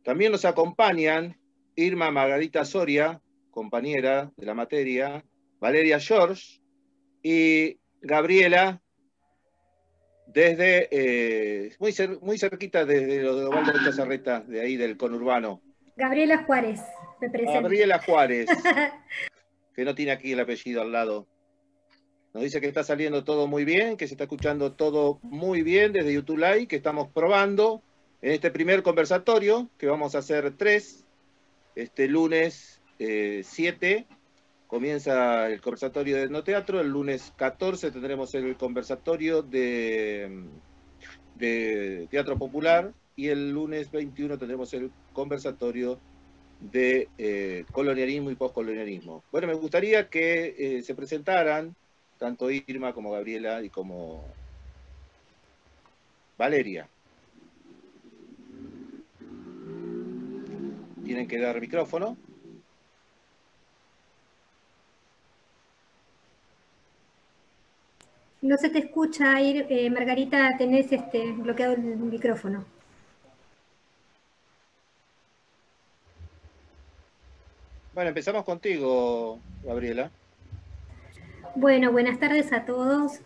También nos acompañan Irma Margarita Soria, compañera de la materia, Valeria George y Gabriela, desde muy cerquita desde los de Osvaldo Chazarreta, de ahí del conurbano. Gabriela Juárez, me presento. Gabriela Juárez, que no tiene aquí el apellido al lado. Nos dice que está saliendo todo muy bien, que se está escuchando todo muy bien desde YouTube Live, que estamos probando en este primer conversatorio, que vamos a hacer 3, este lunes 7 comienza el conversatorio de etnoteatro, el lunes 14 tendremos el conversatorio de teatro popular y el lunes 21 tendremos el conversatorio de colonialismo y postcolonialismo. Bueno, me gustaría que se presentaran tanto Irma como Gabriela y como Valeria. Tienen que dar micrófono. No se te escucha, Margarita, tenés bloqueado el micrófono. Bueno, empezamos contigo, Gabriela. Bueno, buenas tardes a todos.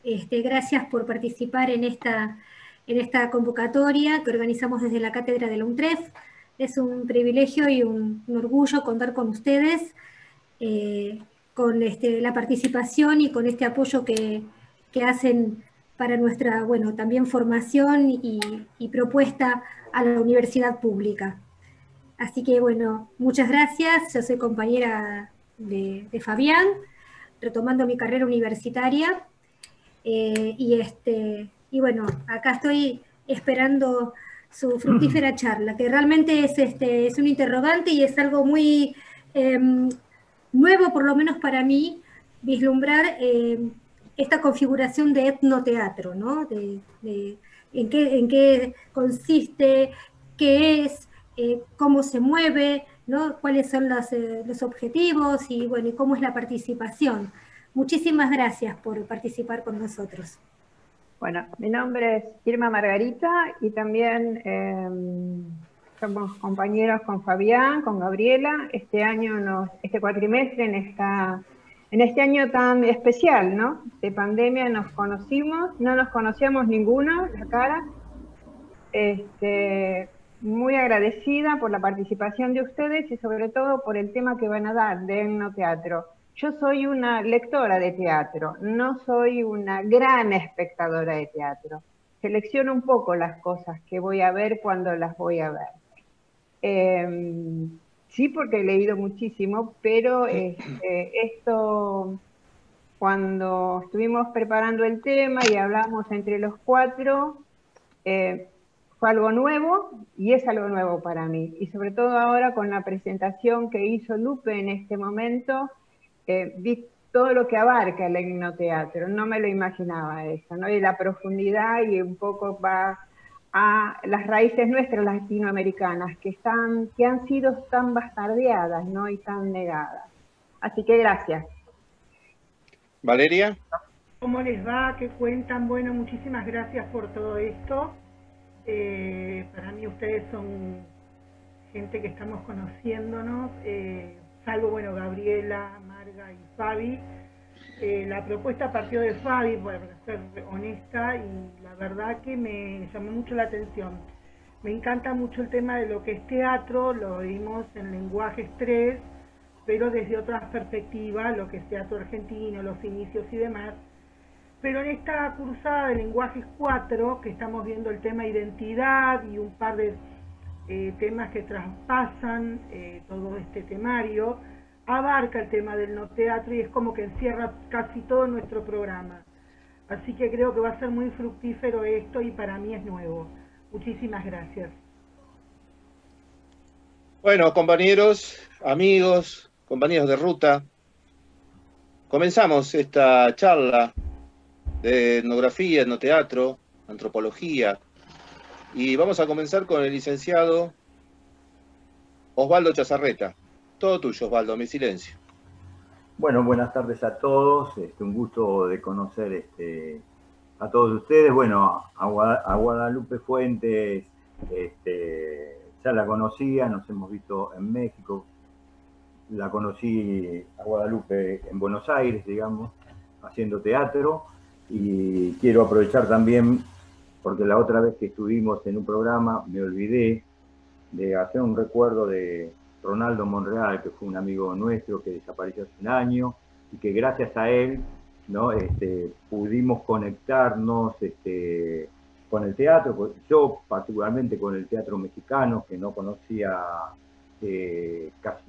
Gracias por participar en esta convocatoria que organizamos desde la cátedra de la UNTREF. Es un privilegio y un orgullo contar con ustedes, con la participación y con este apoyo que hacen para nuestra, bueno, también formación y propuesta a la universidad pública. Así que, bueno, muchas gracias. Yo soy compañera de Fabián, retomando mi carrera universitaria. Y bueno, acá estoy esperando su fructífera charla, que realmente es un interrogante y es algo muy nuevo, por lo menos para mí, vislumbrar esta configuración de etnoteatro, ¿no? En qué consiste, qué es, cómo se mueve, ¿no? Cuáles son los objetivos y, bueno, y cómo es la participación. Muchísimas gracias por participar con nosotros. Bueno, mi nombre es Irma Margarita y también somos compañeros con Fabián, con Gabriela, este cuatrimestre en este año tan especial, ¿no? De pandemia nos conocimos, no nos conocíamos ninguno, la cara. Muy agradecida por la participación de ustedes y sobre todo por el tema que van a dar de etnoteatro. Yo soy una lectora de teatro, no soy una gran espectadora de teatro. Selecciono un poco las cosas que voy a ver cuando las voy a ver. Sí, porque he leído muchísimo, pero esto, cuando estuvimos preparando el tema y hablamos entre los cuatro, fue algo nuevo y es algo nuevo para mí. Y sobre todo ahora con la presentación que hizo Lupe en este momento, vi todo lo que abarca el etnoteatro. No me lo imaginaba eso, ¿no? Y la profundidad y un poco va a las raíces nuestras latinoamericanas que han sido tan bastardeadas, ¿no? Y tan negadas. Así que gracias. Valeria. ¿Cómo les va? ¿Qué cuentan? Bueno, muchísimas gracias por todo esto. Para mí ustedes son gente que estamos conociéndonos, salvo, bueno, Gabriela, Marga y Fabi. La propuesta partió de Fabi, para ser honesta, y la verdad que me llamó mucho la atención. Me encanta mucho el tema de lo que es teatro, lo vimos en Lenguajes 3, pero desde otras perspectivas, lo que es teatro argentino, los inicios y demás. Pero en esta cursada de Lenguajes 4, que estamos viendo el tema identidad y un par de temas que traspasan todo este temario, abarca el tema del no teatro y es como que encierra casi todo nuestro programa. Así que creo que va a ser muy fructífero esto y para mí es nuevo. Muchísimas gracias. Bueno, compañeros, amigos, compañeros de ruta, comenzamos esta charla de etnografía, etnoteatro, antropología, y vamos a comenzar con el licenciado Osvaldo Chazarreta. Todo tuyo, Osvaldo, mi silencio. Bueno, buenas tardes a todos, un gusto de conocer a todos ustedes. Bueno, a Guadalupe Fuentes, ya la conocía, nos hemos visto en México, la conocí a Guadalupe en Buenos Aires, digamos, haciendo teatro, y quiero aprovechar también, porque la otra vez que estuvimos en un programa me olvidé de hacer un recuerdo de Ronaldo Monreal, que fue un amigo nuestro que desapareció hace un año, y que gracias a él, ¿no? Pudimos conectarnos con el teatro, yo particularmente con el teatro mexicano, que no conocía casi,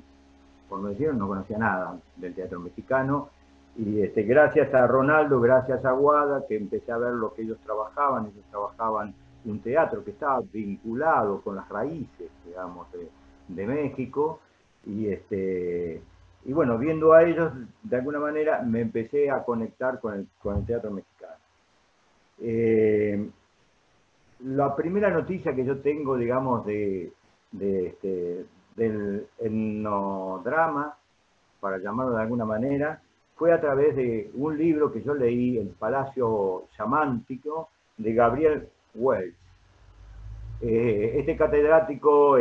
por no decir, no conocía nada del teatro mexicano, y gracias a Ronaldo, gracias a Guada, que empecé a ver lo que ellos trabajaban un teatro que estaba vinculado con las raíces, digamos, de México, y bueno, viendo a ellos, de alguna manera me empecé a conectar con el teatro mexicano. La primera noticia que yo tengo, digamos, del etnodrama, para llamarlo de alguna manera, fue a través de un libro que yo leí, El Palacio Xamántico, de Gabriel Welch. Este catedrático,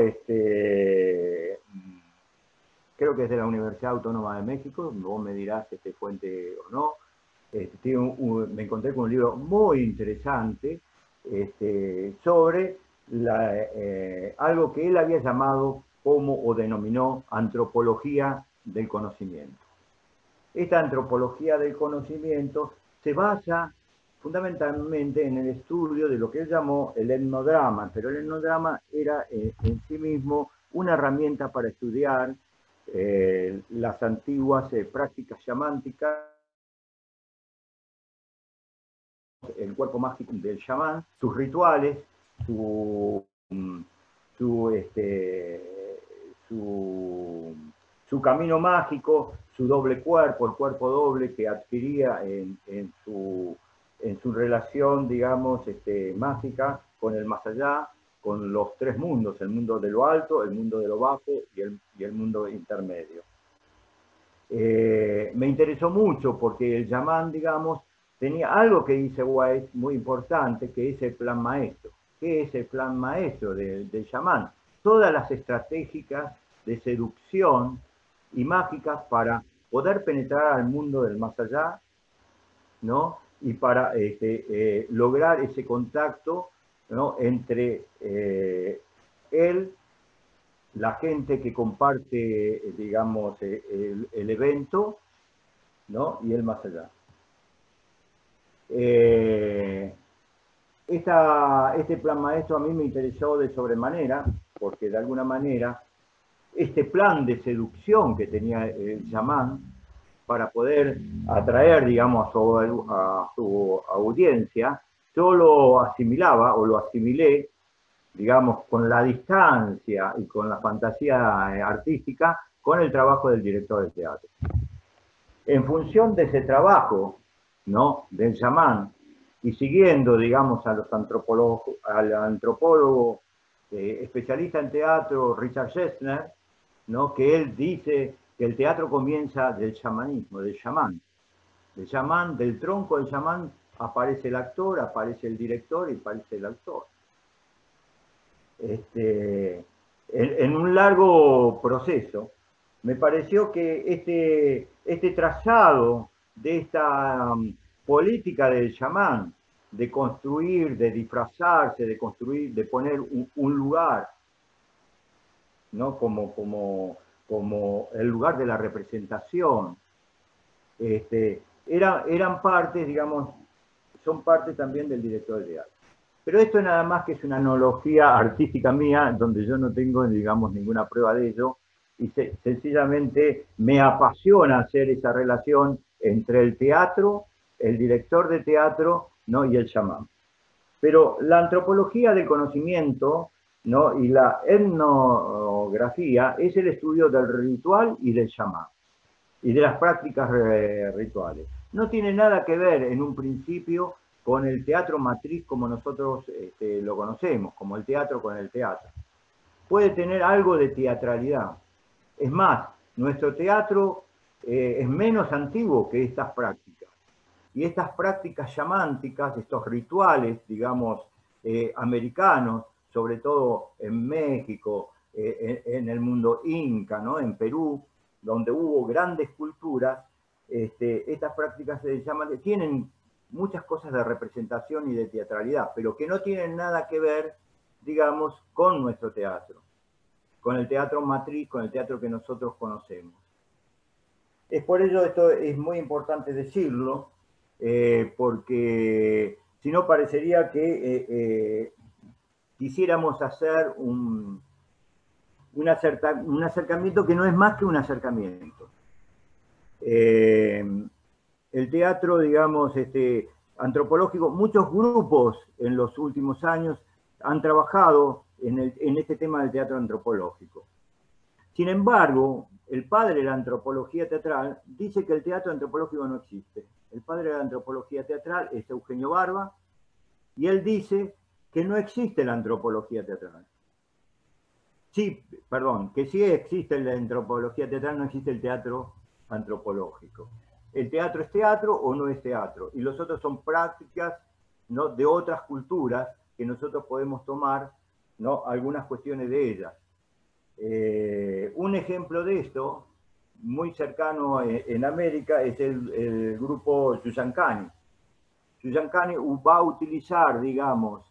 creo que es de la Universidad Autónoma de México, vos me dirás si es fuente o no. Me encontré con un libro muy interesante sobre algo que él había llamado o denominó antropología del conocimiento. Esta antropología del conocimiento se basa fundamentalmente en el estudio de lo que él llamó el etnodrama, pero el etnodrama era en sí mismo una herramienta para estudiar las antiguas prácticas xamánticas, el cuerpo mágico del chamán, sus rituales, su camino mágico, su doble cuerpo, el cuerpo doble que adquiría en su relación, digamos, mágica con el más allá, con los tres mundos, el mundo de lo alto, el mundo de lo bajo y el mundo intermedio. Me interesó mucho porque el chamán, digamos, tenía algo que dice White muy importante, que es el plan maestro. ¿Qué es el plan maestro del chamán? Todas las estratégicas de seducción y mágicas para poder penetrar al mundo del más allá, ¿no? Y para lograr ese contacto, ¿no? Entre él, la gente que comparte, digamos, el evento, ¿no? Y el más allá. Este plan maestro a mí me interesó de sobremanera, porque de alguna manera este plan de seducción que tenía el chamán para poder atraer, digamos, a su audiencia, yo lo asimilaba o lo asimilé, digamos, con la distancia y con la fantasía artística, con el trabajo del director de teatro. En función de ese trabajo, ¿no?, del chamán, y siguiendo, digamos, al antropólogo especialista en teatro, Richard Schessler, ¿no?, que él dice que el teatro comienza del chamanismo, del chamán. Del chamán, del tronco del chamán, aparece el actor, aparece el director y aparece el autor. En un largo proceso, me pareció que este trazado de esta política del chamán, de construir, de disfrazarse, de construir, de poner un lugar, ¿no?, como el lugar de la representación, eran partes, digamos, son partes también del director de teatro. Pero esto nada más que es una analogía artística mía, donde yo no tengo, digamos, ninguna prueba de ello, y sencillamente me apasiona hacer esa relación entre el teatro, el director de teatro, ¿no?, y el chamán. Pero la antropología del conocimiento, ¿no?, y la etnografía es el estudio del ritual y del chamán, y de las prácticas rituales. No tiene nada que ver en un principio con el teatro matriz como nosotros lo conocemos, como el teatro con el teatro. Puede tener algo de teatralidad. Es más, nuestro teatro es menos antiguo que estas prácticas. Y estas prácticas xamánticas, estos rituales, digamos, americanos, sobre todo en México, en el mundo inca, ¿no? En Perú, donde hubo grandes culturas, estas prácticas se llaman, tienen muchas cosas de representación y de teatralidad, pero que no tienen nada que ver, digamos, con nuestro teatro, con el teatro matriz, con el teatro que nosotros conocemos. Es por ello, esto es muy importante decirlo, porque si no parecería que quisiéramos hacer un acercamiento que no es más que un acercamiento. El teatro, digamos, antropológico, muchos grupos en los últimos años han trabajado en este tema del teatro antropológico. Sin embargo, el padre de la antropología teatral dice que el teatro antropológico no existe. El padre de la antropología teatral es Eugenio Barba, y él dice que no existe la antropología teatral. Sí, perdón, que sí existe la antropología teatral, no existe el teatro antropológico. El teatro es teatro o no es teatro, y los otros son prácticas, ¿no?, de otras culturas que nosotros podemos tomar, ¿no?, algunas cuestiones de ellas. Un ejemplo de esto, muy cercano en América, es el grupo Yuyancani. Yuyancani va a utilizar, digamos,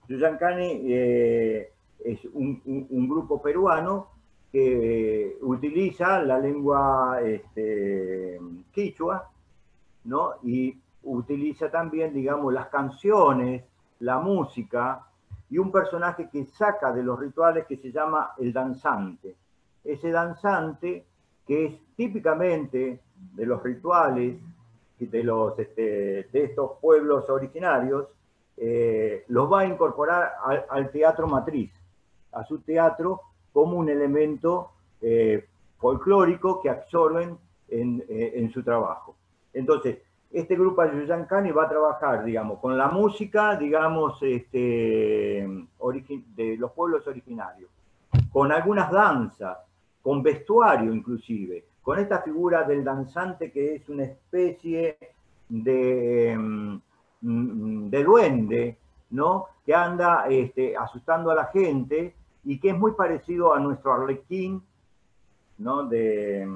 Yuyancani es un grupo peruano que utiliza la lengua quichua, ¿no? Y utiliza también, digamos, las canciones, la música, y un personaje que saca de los rituales que se llama el danzante. Ese danzante, que es típicamente de los rituales de estos pueblos originarios, los va a incorporar al teatro matriz, a su teatro, como un elemento folclórico que absorben en su trabajo. Entonces, este grupo de Yuyancani va a trabajar, digamos, con la música, digamos, de los pueblos originarios, con algunas danzas, con vestuario inclusive, con esta figura del danzante que es una especie de duende, ¿no?, que anda asustando a la gente y que es muy parecido a nuestro arlequín, ¿no?, de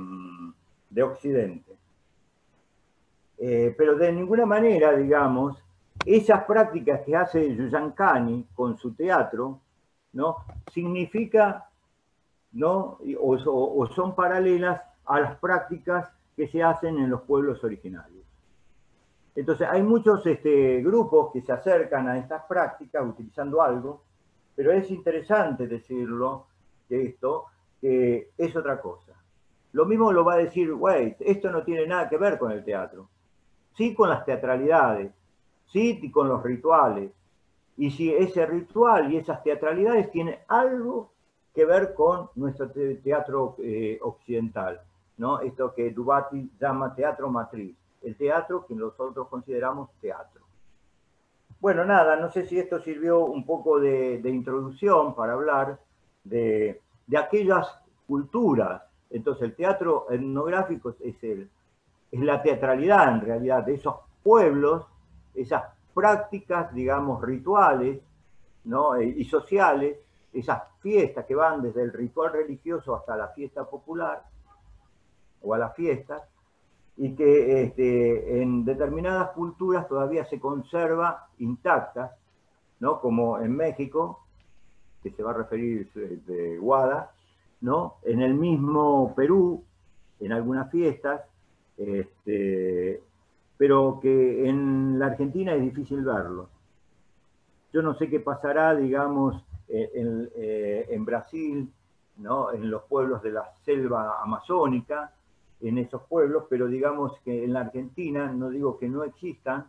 Occidente. Pero de ninguna manera, digamos, esas prácticas que hace Yuyancani con su teatro, ¿no?, significa, ¿no?, o son paralelas a las prácticas que se hacen en los pueblos originarios. Entonces, hay muchos grupos que se acercan a estas prácticas utilizando algo, pero es interesante decirlo, que es otra cosa. Lo mismo lo va a decir Wade, esto no tiene nada que ver con el teatro. Sí con las teatralidades, sí con los rituales, y si ese ritual y esas teatralidades tienen algo que ver con nuestro teatro occidental, ¿no? Esto que Dubati llama teatro matriz, el teatro que nosotros consideramos teatro. Bueno, nada, no sé si esto sirvió un poco de introducción para hablar de aquellas culturas. Entonces, el teatro etnográfico es la teatralidad, en realidad, de esos pueblos, esas prácticas, digamos, rituales, ¿no?, y sociales, esas fiestas que van desde el ritual religioso hasta la fiesta popular, o a las fiestas, y que en determinadas culturas todavía se conserva intactas, ¿no?, como en México, que se va a referir de Guada, ¿no?, en el mismo Perú, en algunas fiestas, pero que en la Argentina es difícil verlo. Yo no sé qué pasará, digamos, en Brasil, ¿no?, en los pueblos de la selva amazónica, en esos pueblos, pero digamos que en la Argentina, no digo que no existan,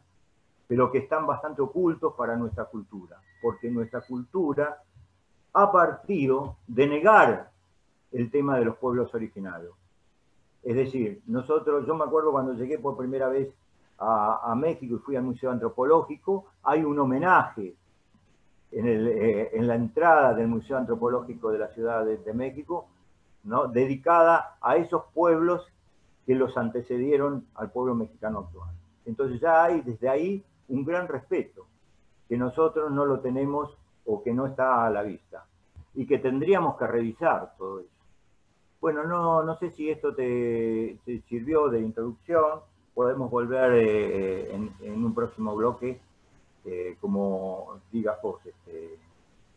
pero que están bastante ocultos para nuestra cultura, porque nuestra cultura ha partido de negar el tema de los pueblos originarios. Es decir, yo me acuerdo cuando llegué por primera vez a México y fui al Museo Antropológico, hay un homenaje en la entrada del Museo Antropológico de la Ciudad de México, ¿no?, dedicada a esos pueblos que los antecedieron al pueblo mexicano actual. Entonces ya hay desde ahí un gran respeto, que nosotros no lo tenemos o que no está a la vista y que tendríamos que revisar todo eso. Bueno, no sé si esto te sirvió de introducción. Podemos volver en un próximo bloque, como digas vos.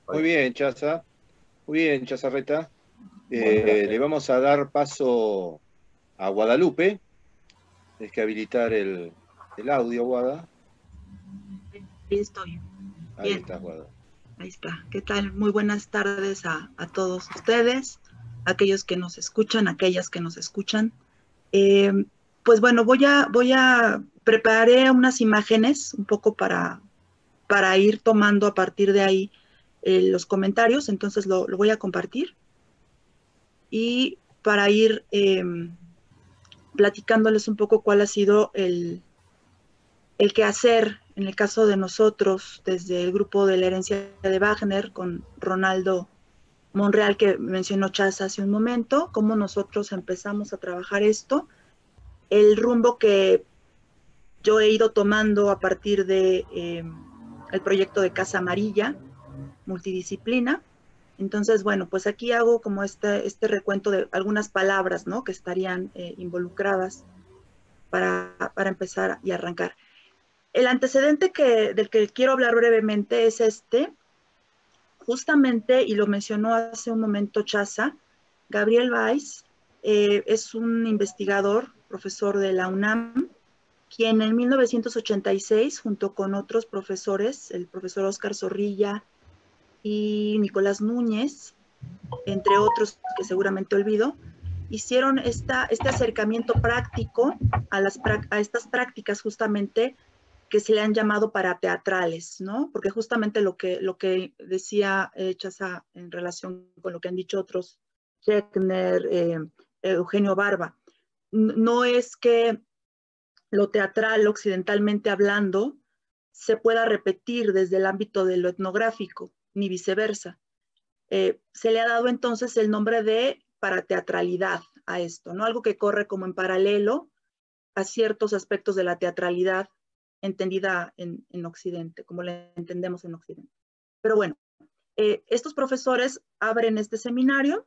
Muy bien, Chaza. Muy bien, Chazarreta. Bueno, le vamos a dar paso a Guadalupe. Tienes que habilitar el audio, Guada. Ahí estoy. Ahí Bien. está, Guada. Ahí está. ¿Qué tal? Muy buenas tardes a todos ustedes, aquellos que nos escuchan, aquellas que nos escuchan. Pues bueno, voy a preparé unas imágenes un poco para ir tomando a partir de ahí los comentarios, entonces lo voy a compartir. Y para ir platicándoles un poco cuál ha sido el quehacer, en el caso de nosotros, desde el grupo de la herencia de Wagner, con Ronaldo Monreal, que mencionó Chaza hace un momento, cómo nosotros empezamos a trabajar esto, el rumbo que yo he ido tomando a partir de el proyecto de Casa Amarilla, multidisciplina. Entonces, bueno, pues aquí hago como este recuento de algunas palabras, ¿no?, que estarían involucradas para empezar y arrancar. El antecedente del que quiero hablar brevemente es justamente, y lo mencionó hace un momento Chaza, Gabriel Weiss es un investigador, profesor de la UNAM, quien en 1986, junto con otros profesores, el profesor Óscar Zorrilla y Nicolás Núñez, entre otros que seguramente olvido, hicieron este acercamiento práctico a estas prácticas justamente que se le han llamado parateatrales, ¿no? Porque justamente lo que decía Chaza en relación con lo que han dicho otros, Schechner, Eugenio Barba, no es que lo teatral, occidentalmente hablando, se pueda repetir desde el ámbito de lo etnográfico, ni viceversa. Se le ha dado entonces el nombre de parateatralidad a esto, ¿no? Algo que corre como en paralelo a ciertos aspectos de la teatralidad entendida en Occidente, como la entendemos en Occidente. Pero bueno, estos profesores abren este seminario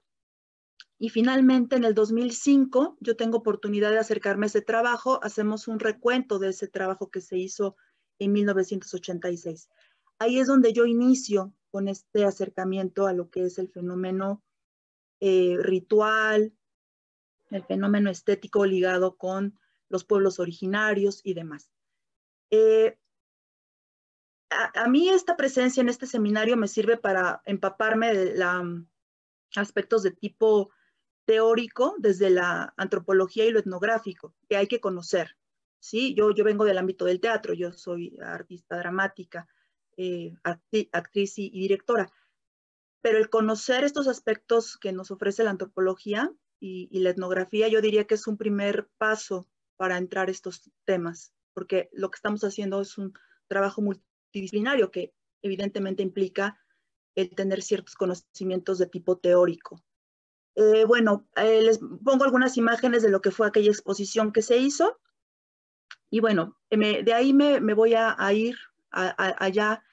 y finalmente en el 2005 yo tengo oportunidad de acercarme a ese trabajo, hacemos un recuento de ese trabajo que se hizo en 1986. Ahí es donde yo inicio con este acercamiento a lo que es el fenómeno ritual, el fenómeno estético ligado con los pueblos originarios y demás. A mí esta presencia en este seminario me sirve para empaparme de aspectos de tipo teórico desde la antropología y lo etnográfico, que hay que conocer, ¿sí? Yo vengo del ámbito del teatro, yo soy artista dramática, actriz y directora, pero el conocer estos aspectos que nos ofrece la antropología y la etnografía, yo diría que es un primer paso para entrar a estos temas, porque lo que estamos haciendo es un trabajo multidisciplinario que evidentemente implica el tener ciertos conocimientos de tipo teórico. Bueno, les pongo algunas imágenes de lo que fue aquella exposición que se hizo. Y bueno, de ahí me voy a ir allá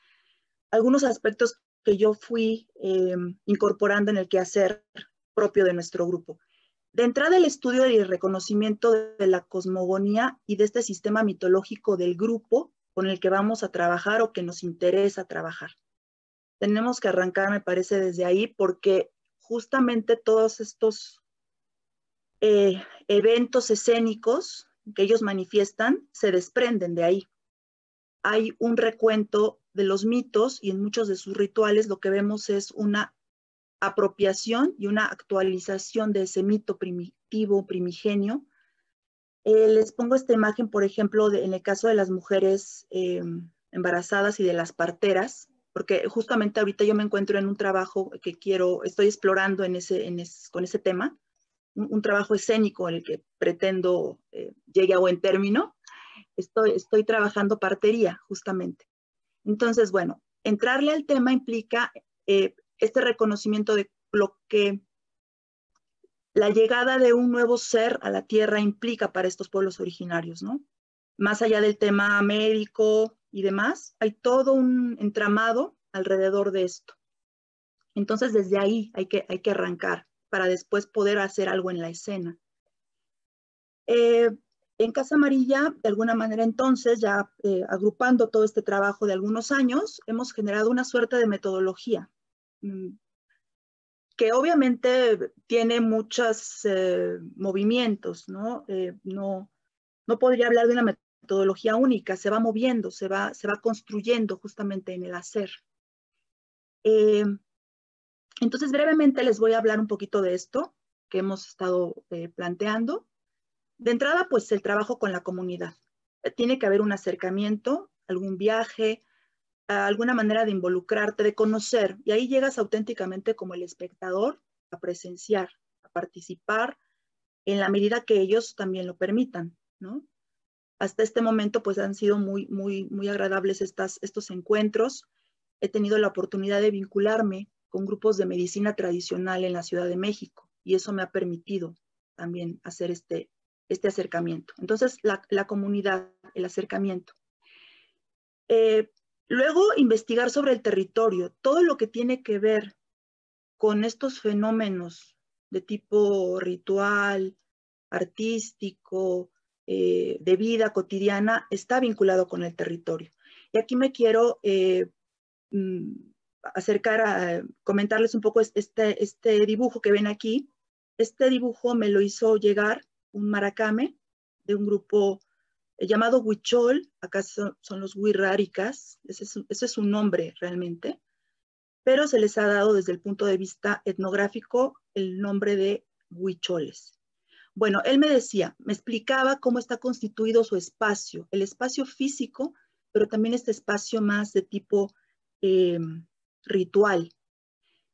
algunos aspectos que yo fui incorporando en el quehacer propio de nuestro grupo. De entrada, el estudio y el reconocimiento de la cosmogonía y de este sistema mitológico del grupo con el que vamos a trabajar o que nos interesa trabajar. Tenemos que arrancar, me parece, desde ahí, porque justamente todos estos eventos escénicos que ellos manifiestan se desprenden de ahí. Hay un recuento de los mitos y en muchos de sus rituales lo que vemos es una apropiación y una actualización de ese mito primitivo, primigenio. Les pongo esta imagen, por ejemplo, en el caso de las mujeres embarazadas y de las parteras, porque justamente ahorita yo me encuentro en un trabajo que estoy explorando con ese tema, un trabajo escénico en el que pretendo llegue a buen término. Estoy trabajando partería, justamente. Entonces, bueno, entrarle al tema implica este reconocimiento de lo que la llegada de un nuevo ser a la tierra implica para estos pueblos originarios, ¿no? Más allá del tema médico y demás, hay todo un entramado alrededor de esto. Entonces, desde ahí hay que arrancar para después poder hacer algo en la escena. En Casa Amarilla, de alguna manera entonces, ya agrupando todo este trabajo de algunos años, hemos generado una suerte de metodología que obviamente tiene muchos movimientos, ¿no? No podría hablar de una metodología única, se va moviendo, se va construyendo justamente en el hacer. Entonces, brevemente les voy a hablar un poquito de esto que hemos estado planteando. De entrada, pues el trabajo con la comunidad. Tiene que haber un acercamiento, algún viaje, alguna manera de involucrarte, de conocer, y ahí llegas auténticamente como el espectador a presenciar, a participar en la medida que ellos también lo permitan, ¿no? Hasta este momento, pues han sido muy agradables estos encuentros. He tenido la oportunidad de vincularme con grupos de medicina tradicional en la Ciudad de México, y eso me ha permitido también hacer este acercamiento. Entonces, la comunidad, el acercamiento. Luego, investigar sobre el territorio, todo lo que tiene que ver con estos fenómenos de tipo ritual, artístico, de vida cotidiana, está vinculado con el territorio. Y aquí me quiero acercar a comentarles un poco este dibujo que ven aquí. Este dibujo me lo hizo llegar un maracame de un grupo llamado Huichol. Acá son los Huirráricas, ese es su nombre realmente, pero se les ha dado desde el punto de vista etnográfico el nombre de Huicholes. Bueno, él me explicaba cómo está constituido su espacio, el espacio físico, pero también este espacio más de tipo ritual.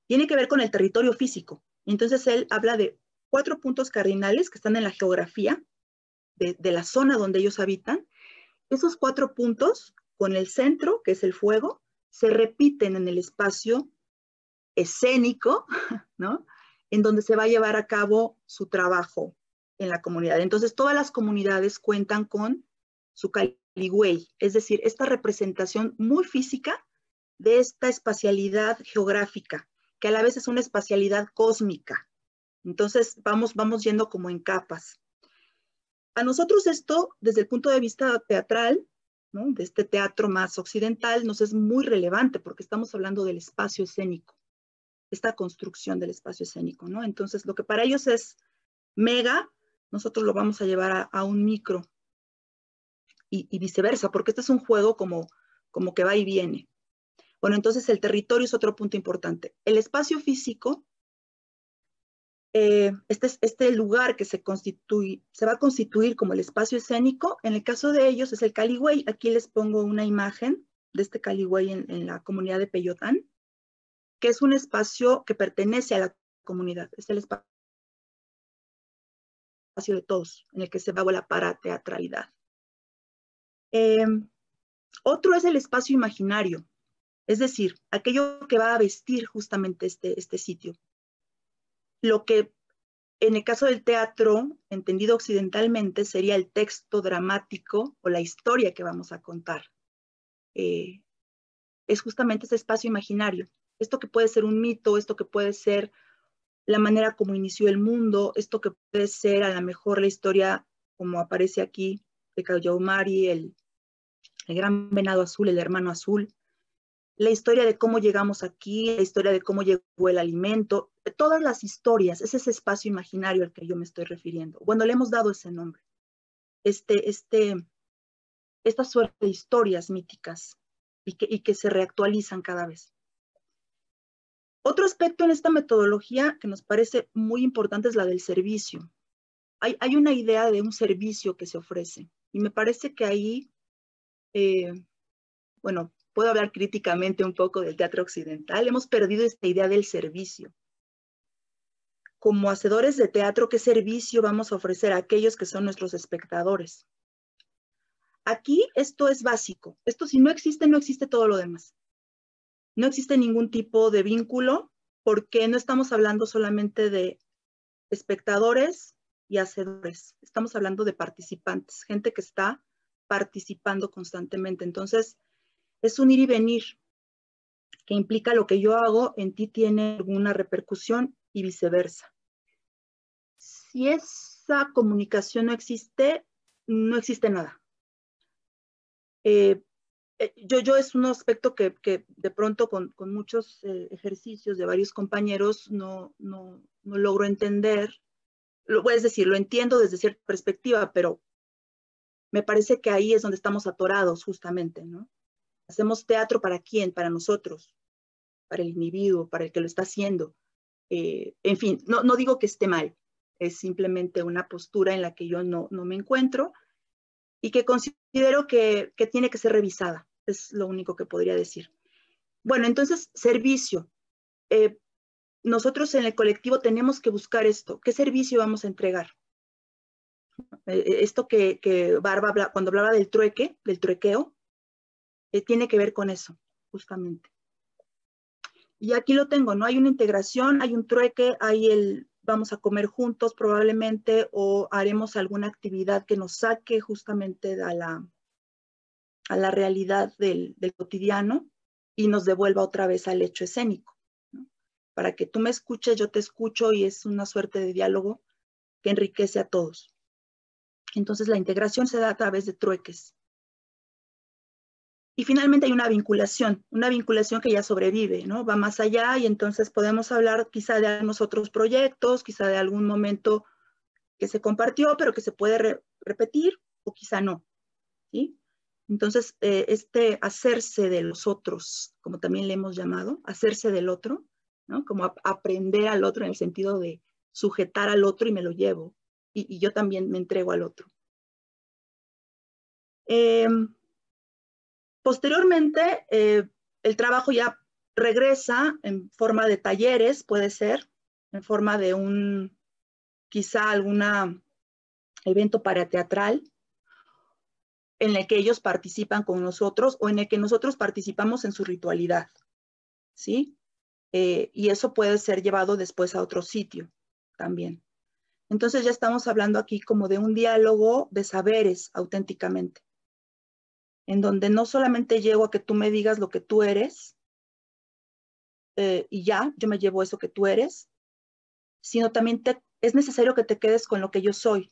Tiene que ver con el territorio físico. Entonces él habla de 4 puntos cardinales que están en la geografía de la zona donde ellos habitan. Esos 4 puntos, con el centro, que es el fuego, se repiten en el espacio escénico, ¿no? En donde se va a llevar a cabo su trabajo en la comunidad. Entonces, todas las comunidades cuentan con su caligüey, es decir, esta representación muy física de esta espacialidad geográfica, que a la vez es una espacialidad cósmica. Entonces, vamos yendo como en capas. A nosotros esto, desde el punto de vista teatral, ¿no? De este teatro más occidental, nos es muy relevante porque estamos hablando del espacio escénico, esta construcción del espacio escénico, ¿no? Entonces, lo que para ellos es mega, nosotros lo vamos a llevar a un micro y viceversa, porque este es un juego como que va y viene. Bueno, entonces el territorio es otro punto importante. El espacio físico, este lugar que se va a constituir como el espacio escénico, en el caso de ellos es el caligüey. Aquí les pongo una imagen de este caligüey en la comunidad de Peyotán, que es un espacio que pertenece a la comunidad, es el espacio de todos, en el que se va la parateatralidad. Otro es el espacio imaginario, es decir, aquello que va a vestir justamente este sitio. Lo que en el caso del teatro, entendido occidentalmente, sería el texto dramático o la historia que vamos a contar. Es justamente ese espacio imaginario. Esto que puede ser un mito, esto que puede ser la manera como inició el mundo, esto que puede ser a lo mejor la historia como aparece aquí de Caullahumari, el gran venado azul, el hermano azul, la historia de cómo llegamos aquí, la historia de cómo llegó el alimento, todas las historias, es ese espacio imaginario al que yo me estoy refiriendo. Bueno, le hemos dado ese nombre, esta suerte de historias míticas y que se reactualizan cada vez. Otro aspecto en esta metodología que nos parece muy importante es la del servicio. Hay una idea de un servicio que se ofrece y me parece que ahí, bueno, puedo hablar críticamente un poco del teatro occidental, hemos perdido esta idea del servicio. Como hacedores de teatro, ¿qué servicio vamos a ofrecer a aquellos que son nuestros espectadores? Aquí esto es básico. Esto si no existe todo lo demás. No existe ningún tipo de vínculo porque no estamos hablando solamente de espectadores y hacedores. Estamos hablando de participantes, gente que está participando constantemente. Entonces, es un ir y venir. que implica lo que yo hago en ti tiene alguna repercusión y viceversa. Si esa comunicación no existe nada. Yo es un aspecto que de pronto con muchos ejercicios de varios compañeros no logro entender. Es decir, lo entiendo desde cierta perspectiva, pero me parece que ahí es donde estamos atorados justamente, ¿no? Hacemos teatro ¿para quién? Para nosotros, para el individuo, para el que lo está haciendo. En fin, no digo que esté mal, es simplemente una postura en la que yo no me encuentro y que considero que tiene que ser revisada, es lo único que podría decir. Bueno, entonces, servicio. Nosotros en el colectivo tenemos que buscar esto. ¿Qué servicio vamos a entregar? Esto que Barba, cuando hablaba del trueque, del truequeo, tiene que ver con eso, justamente. Y aquí lo tengo, ¿no? Hay una integración, hay un trueque, hay vamos a comer juntos probablemente o haremos alguna actividad que nos saque justamente a la realidad del cotidiano y nos devuelva otra vez al hecho escénico, ¿no? Para que tú me escuches, yo te escucho y es una suerte de diálogo que enriquece a todos. Entonces la integración se da a través de trueques. Y finalmente hay una vinculación que ya sobrevive, ¿no? Va más allá y entonces podemos hablar quizá de algunos otros proyectos, quizá de algún momento que se compartió, pero que se puede repetir o quizá no, ¿sí? Entonces, hacerse de los otros, como también le hemos llamado, hacerse del otro, ¿no? Como aprender al otro en el sentido de sujetar al otro y me lo llevo, y yo también me entrego al otro. Posteriormente, el trabajo ya regresa en forma de talleres, puede ser, en forma de quizá algún evento parateatral, en el que ellos participan con nosotros o en el que nosotros participamos en su ritualidad, ¿sí? Y eso puede ser llevado después a otro sitio también. Entonces ya estamos hablando aquí como de un diálogo de saberes auténticamente, en donde no solamente llego a que tú me digas lo que tú eres, y ya, yo me llevo eso que tú eres, sino también es necesario que te quedes con lo que yo soy.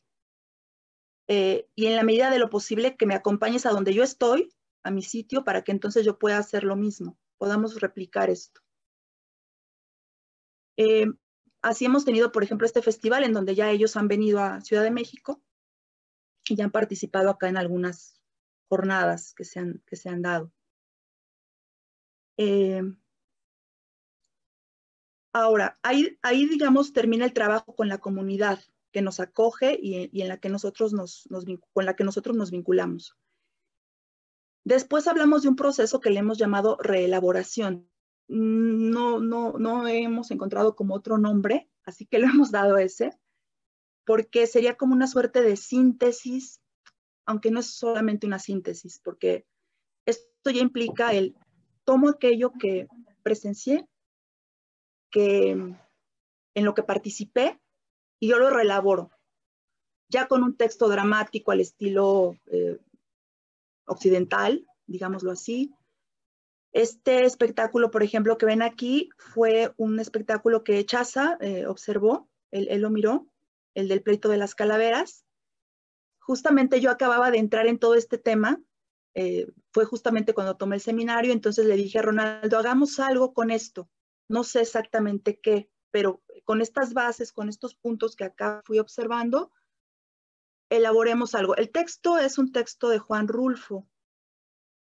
Y en la medida de lo posible que me acompañes a donde yo estoy, a mi sitio, para que entonces yo pueda hacer lo mismo, podamos replicar esto. Así hemos tenido, por ejemplo, este festival en donde ya ellos han venido a Ciudad de México y ya han participado acá en algunas jornadas que se han dado. Ahora, ahí, digamos, termina el trabajo con la comunidad que nos acoge y en la que con la que nosotros nos vinculamos. Después hablamos de un proceso que le hemos llamado reelaboración. No hemos encontrado como otro nombre, así que le hemos dado ese, porque sería como una suerte de síntesis, aunque no es solamente una síntesis, porque esto ya implica tomo aquello que presencié, en lo que participé, y yo lo reelaboro, ya con un texto dramático al estilo occidental, digámoslo así. Este espectáculo, por ejemplo, que ven aquí, fue un espectáculo que Chaza observó, él lo miró, el del pleito de las calaveras. Justamente yo acababa de entrar en todo este tema, fue justamente cuando tomé el seminario, entonces le dije a Ronaldo, hagamos algo con esto. No sé exactamente qué, pero con estas bases, con estos puntos que acá fui observando, elaboremos algo. El texto es un texto de Juan Rulfo,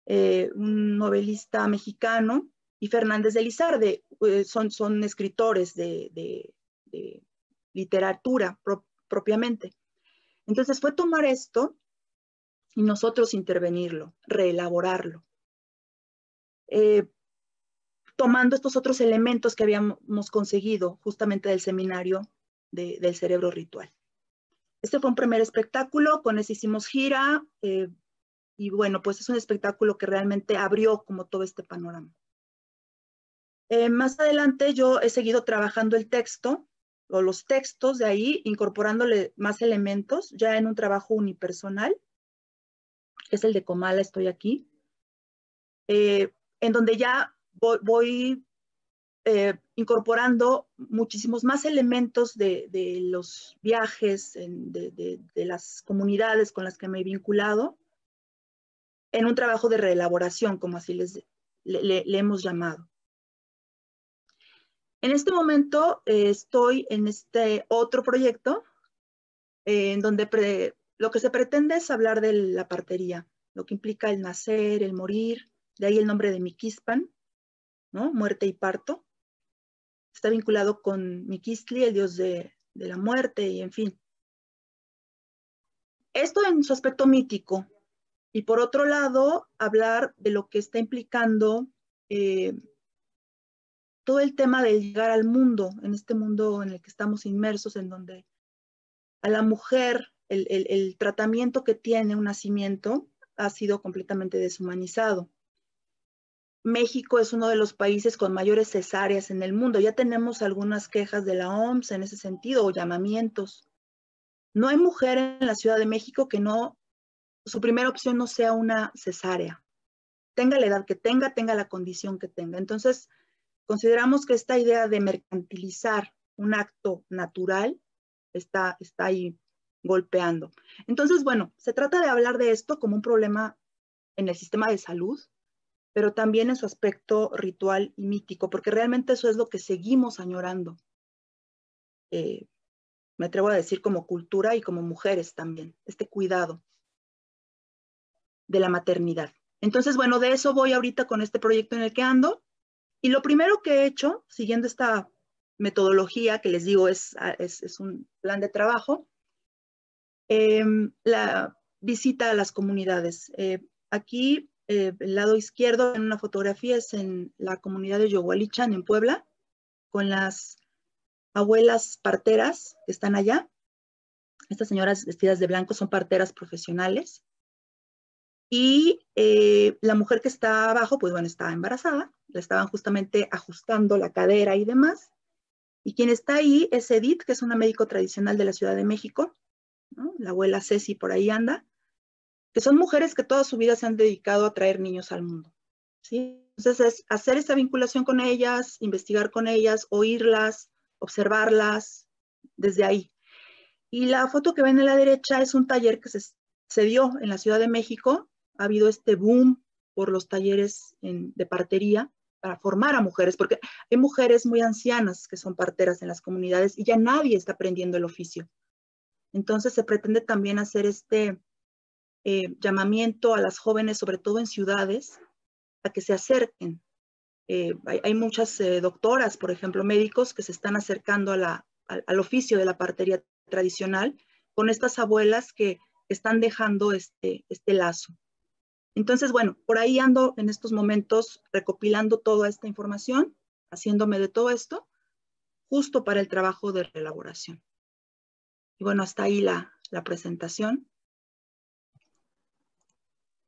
un novelista mexicano, y Fernández de Lizarde, son escritores de literatura propiamente. Entonces fue tomar esto y nosotros intervenirlo, reelaborarlo, tomando estos otros elementos que habíamos conseguido justamente del seminario del cerebro ritual. Este fue un primer espectáculo, con ese hicimos gira, y bueno, pues es un espectáculo que realmente abrió como todo este panorama. Más adelante yo he seguido trabajando el texto, o los textos de ahí, incorporándole más elementos, ya en un trabajo unipersonal, que es el de Comala, estoy aquí, en donde ya voy incorporando muchísimos más elementos de los viajes, de las comunidades con las que me he vinculado, en un trabajo de reelaboración, como así le hemos llamado. En este momento estoy en este otro proyecto, en donde lo que se pretende es hablar de la partería, lo que implica el nacer, el morir, de ahí el nombre de Miquispan, ¿no? Muerte y parto. Está vinculado con Miquistli, el dios de la muerte, y en fin. Esto en su aspecto mítico. Y por otro lado, hablar de lo que está implicando todo el tema de llegar al mundo, en este mundo en el que estamos inmersos, en donde a la mujer el tratamiento que tiene un nacimiento ha sido completamente deshumanizado. México es uno de los países con mayores cesáreas en el mundo. Ya tenemos algunas quejas de la OMS en ese sentido, o llamamientos. No hay mujer en la Ciudad de México que su primera opción no sea una cesárea. Tenga la edad que tenga la condición que tenga. Entonces, consideramos que esta idea de mercantilizar un acto natural está ahí golpeando. Entonces, bueno, se trata de hablar de esto como un problema en el sistema de salud, pero también en su aspecto ritual y mítico, porque realmente eso es lo que seguimos añorando. Me atrevo a decir como cultura y como mujeres también, este cuidado de la maternidad. Entonces, bueno, de eso voy ahorita con este proyecto en el que ando. Y lo primero que he hecho, siguiendo esta metodología que les digo es un plan de trabajo, la visita a las comunidades. Aquí, el lado izquierdo en una fotografía es en la comunidad de Yogualichan, en Puebla, con las abuelas parteras que están allá. Estas señoras vestidas de blanco son parteras profesionales. Y la mujer que está abajo, pues bueno, está embarazada. Le estaban justamente ajustando la cadera y demás. Y quien está ahí es Edith, que es una médico tradicional de la Ciudad de México, ¿no? La abuela Ceci por ahí anda, que son mujeres que toda su vida se han dedicado a traer niños al mundo, ¿sí? Entonces es hacer esa vinculación con ellas, investigar con ellas, oírlas, observarlas desde ahí. Y la foto que ven a la derecha es un taller que se dio en la Ciudad de México. Ha habido este boom por los talleres de partería para formar a mujeres, porque hay mujeres muy ancianas que son parteras en las comunidades y ya nadie está aprendiendo el oficio. Entonces se pretende también hacer este llamamiento a las jóvenes, sobre todo en ciudades, a que se acerquen. Hay muchas doctoras, por ejemplo, médicos, que se están acercando al oficio de la partería tradicional con estas abuelas que están dejando este lazo. Entonces, bueno, por ahí ando en estos momentos recopilando toda esta información, haciéndome de todo esto, justo para el trabajo de reelaboración. Y bueno, hasta ahí la presentación.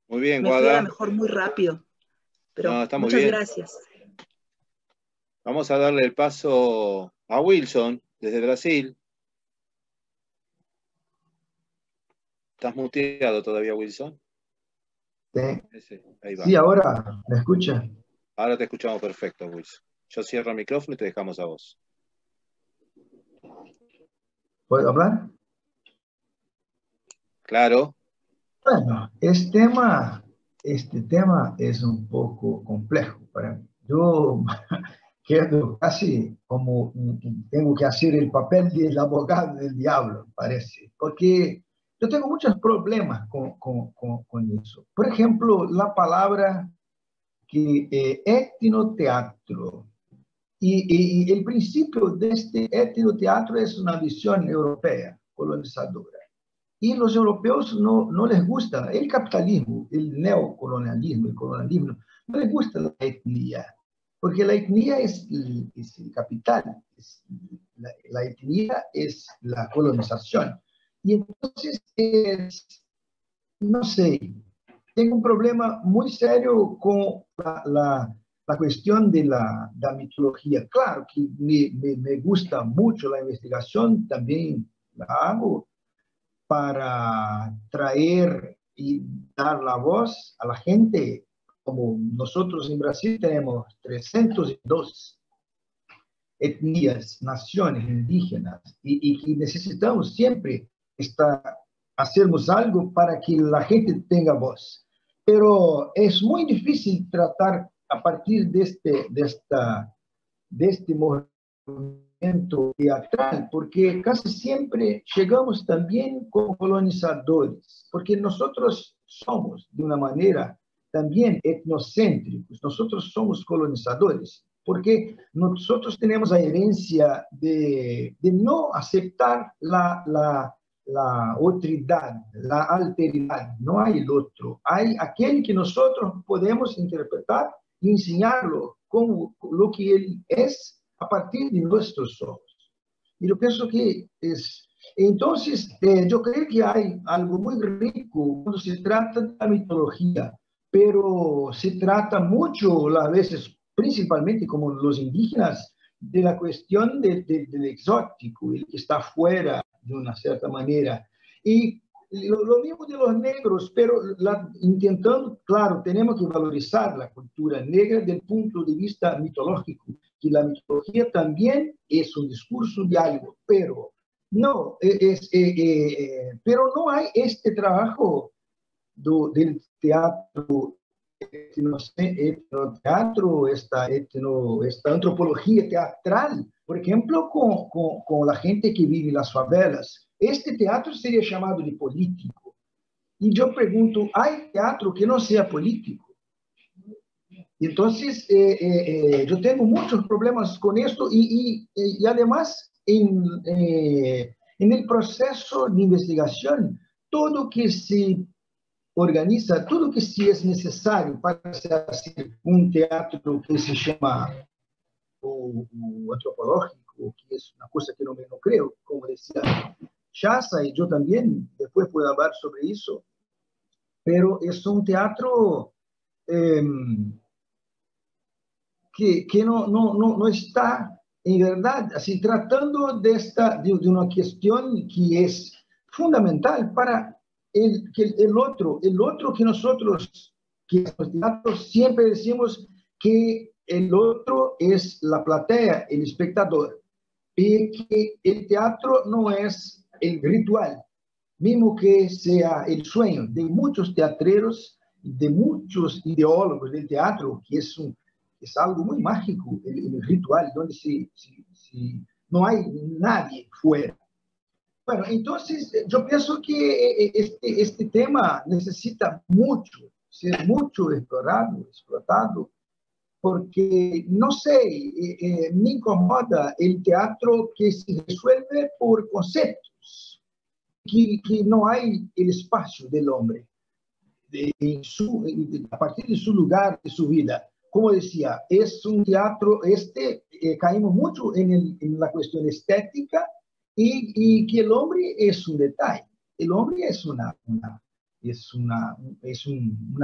Muy bien, me Guada. fui a lo mejor muy rápido, pero no, está muy muchas bien. Gracias. Vamos a darle el paso a Wilson, desde Brasil. ¿Estás muteado todavía, Wilson? Sí. Ahí va. Sí, ahora, ¿me escucha? Ahora te escuchamos perfecto, Wilson. Yo cierro el micrófono y te dejamos a vos. ¿Puedo hablar? Claro. Bueno, este tema es un poco complejo para mí. Yo quedo casi como tengo que hacer el papel del abogado del diablo, parece, porque yo tengo muchos problemas con eso. Por ejemplo, la palabra que etnoteatro. Y el principio de este etnoteatro es una visión europea, colonizadora. Y los europeos no les gusta el capitalismo, el neocolonialismo, el colonialismo, no les gusta la etnia, porque la etnia es el capital, la etnia es la colonización. Y entonces, no sé, tengo un problema muy serio con la cuestión de la mitología. Claro que me gusta mucho la investigación, también la hago para traer y dar la voz a la gente como nosotros en Brasil tenemos 302 etnias, naciones indígenas, y que necesitamos siempre hacermos algo para que la gente tenga voz. Pero es muy difícil tratar a partir de este movimiento teatral, porque casi siempre llegamos también como colonizadores, porque nosotros somos, de una manera, también etnocéntricos, nosotros somos colonizadores, porque nosotros tenemos la herencia de no aceptar la otridad, la alteridad. No hay el otro, hay aquel que nosotros podemos interpretar y enseñarlo como lo que él es a partir de nuestros ojos. Y yo pienso que es... Entonces, yo creo que hay algo muy rico cuando se trata de la mitología, pero se trata mucho, a veces, principalmente como los indígenas, de la cuestión del exótico, el que está fuera de una cierta manera. Y lo mismo de los negros, pero intentando, claro, tenemos que valorizar la cultura negra desde el punto de vista mitológico, que la mitología también es un discurso de algo, pero no, pero no hay este trabajo del teatro, etnoteatro, esta antropología teatral, por ejemplo, con la gente que vive en las favelas. Este teatro sería llamado de político. Y yo pregunto, ¿hay teatro que no sea político? Entonces, yo tengo muchos problemas con esto y además, en el proceso de investigación, todo que se organiza, todo que se es necesario para hacer un teatro que se llama o antropológico, que es una cosa que no creo, como decía Chassa, y yo también después puedo hablar sobre eso, pero es un teatro que no está, en verdad, así, tratando de una cuestión que es fundamental para el otro que nosotros, que los teatros siempre decimos que el otro es la platea, el espectador, y que el teatro no es el ritual, mismo que sea el sueño de muchos teatreros, de muchos ideólogos del teatro, que es algo muy mágico, el ritual, donde no hay nadie fuera. Bueno, entonces yo pienso que este tema necesita ser mucho explotado, porque, no sé, me incomoda el teatro que se resuelve por conceptos, que no hay el espacio del hombre a partir de su lugar, de su vida. Como decía, es un teatro, caímos mucho en la cuestión estética y que el hombre es un detalle. El hombre es una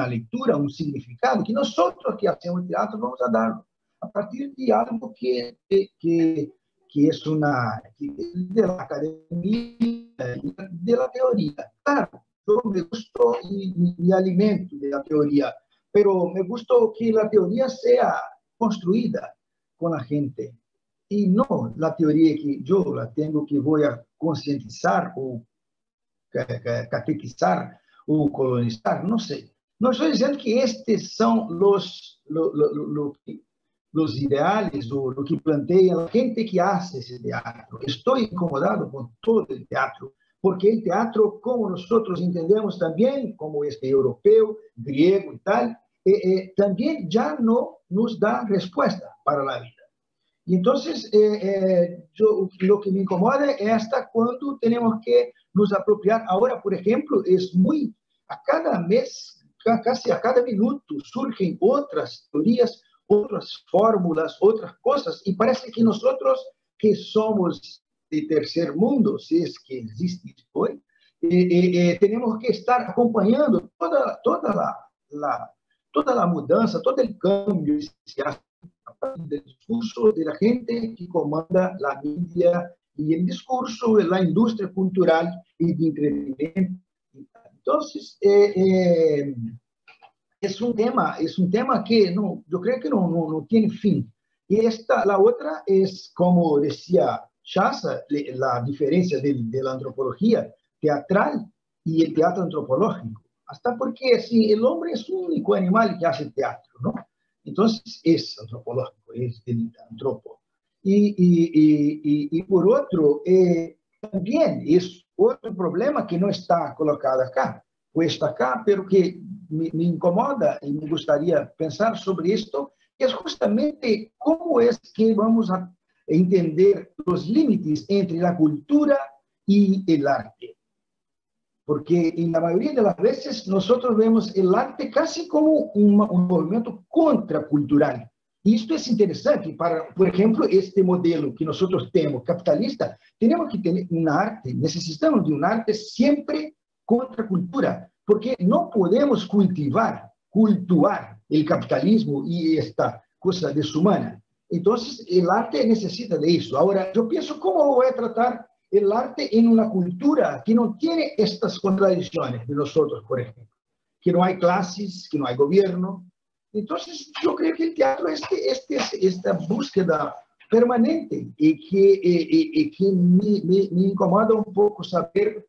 lectura, un significado, que nosotros que hacemos teatro vamos a dar a partir de algo que es de la academia, de la teoría. Claro, yo me gustó y me alimento de la teoría, pero me gustó que la teoría sea construida con la gente y no la teoría que yo la tengo, que voy a concientizar o catequizar o colonizar, no sé. No estoy diciendo que estos son los ideales o lo que plantea la gente que hace ese teatro. Estoy incomodado con todo el teatro, porque el teatro, como nosotros entendemos también, como europeo, griego y tal, también ya no nos da respuesta para la vida. Y entonces, lo que me incomoda es hasta cuando tenemos que nos apropiar. Ahora, por ejemplo, a cada mes, casi a cada minuto, surgen otras teorías, otras fórmulas, otras cosas, y parece que nosotros, que somos de tercer mundo, si es que existe hoy, tenemos que estar acompañando toda la mudanza, todo el cambio que se hace a partir del discurso de la gente que comanda la media y el discurso de la industria cultural y de entretenimiento. Entonces, es un tema que no, yo creo que no tiene fin. Y la otra es, como decía Chasa, la diferencia de la antropología teatral y el teatro antropológico. Hasta porque así, el hombre es un único animal que hace teatro, ¿no? Entonces es antropológico, es el antropo. Y por otro, también es otro problema que no está colocado acá, puesto acá, pero que me incomoda y me gustaría pensar sobre esto, que es justamente cómo es que vamos a entender los límites entre la cultura y el arte. Porque en la mayoría de las veces nosotros vemos el arte casi como un movimiento contracultural. Y esto es interesante para, por ejemplo, este modelo que nosotros tenemos, capitalista. Tenemos que tener un arte, necesitamos de un arte siempre contracultura, porque no podemos cultuar el capitalismo y esta cosa deshumana. Entonces, el arte necesita de eso. Ahora, yo pienso, ¿cómo voy a tratar el arte en una cultura que no tiene estas contradicciones de nosotros, por ejemplo? Que no hay clases, que no hay gobierno. Entonces, yo creo que el teatro es esta búsqueda permanente y que me incomoda un poco saber,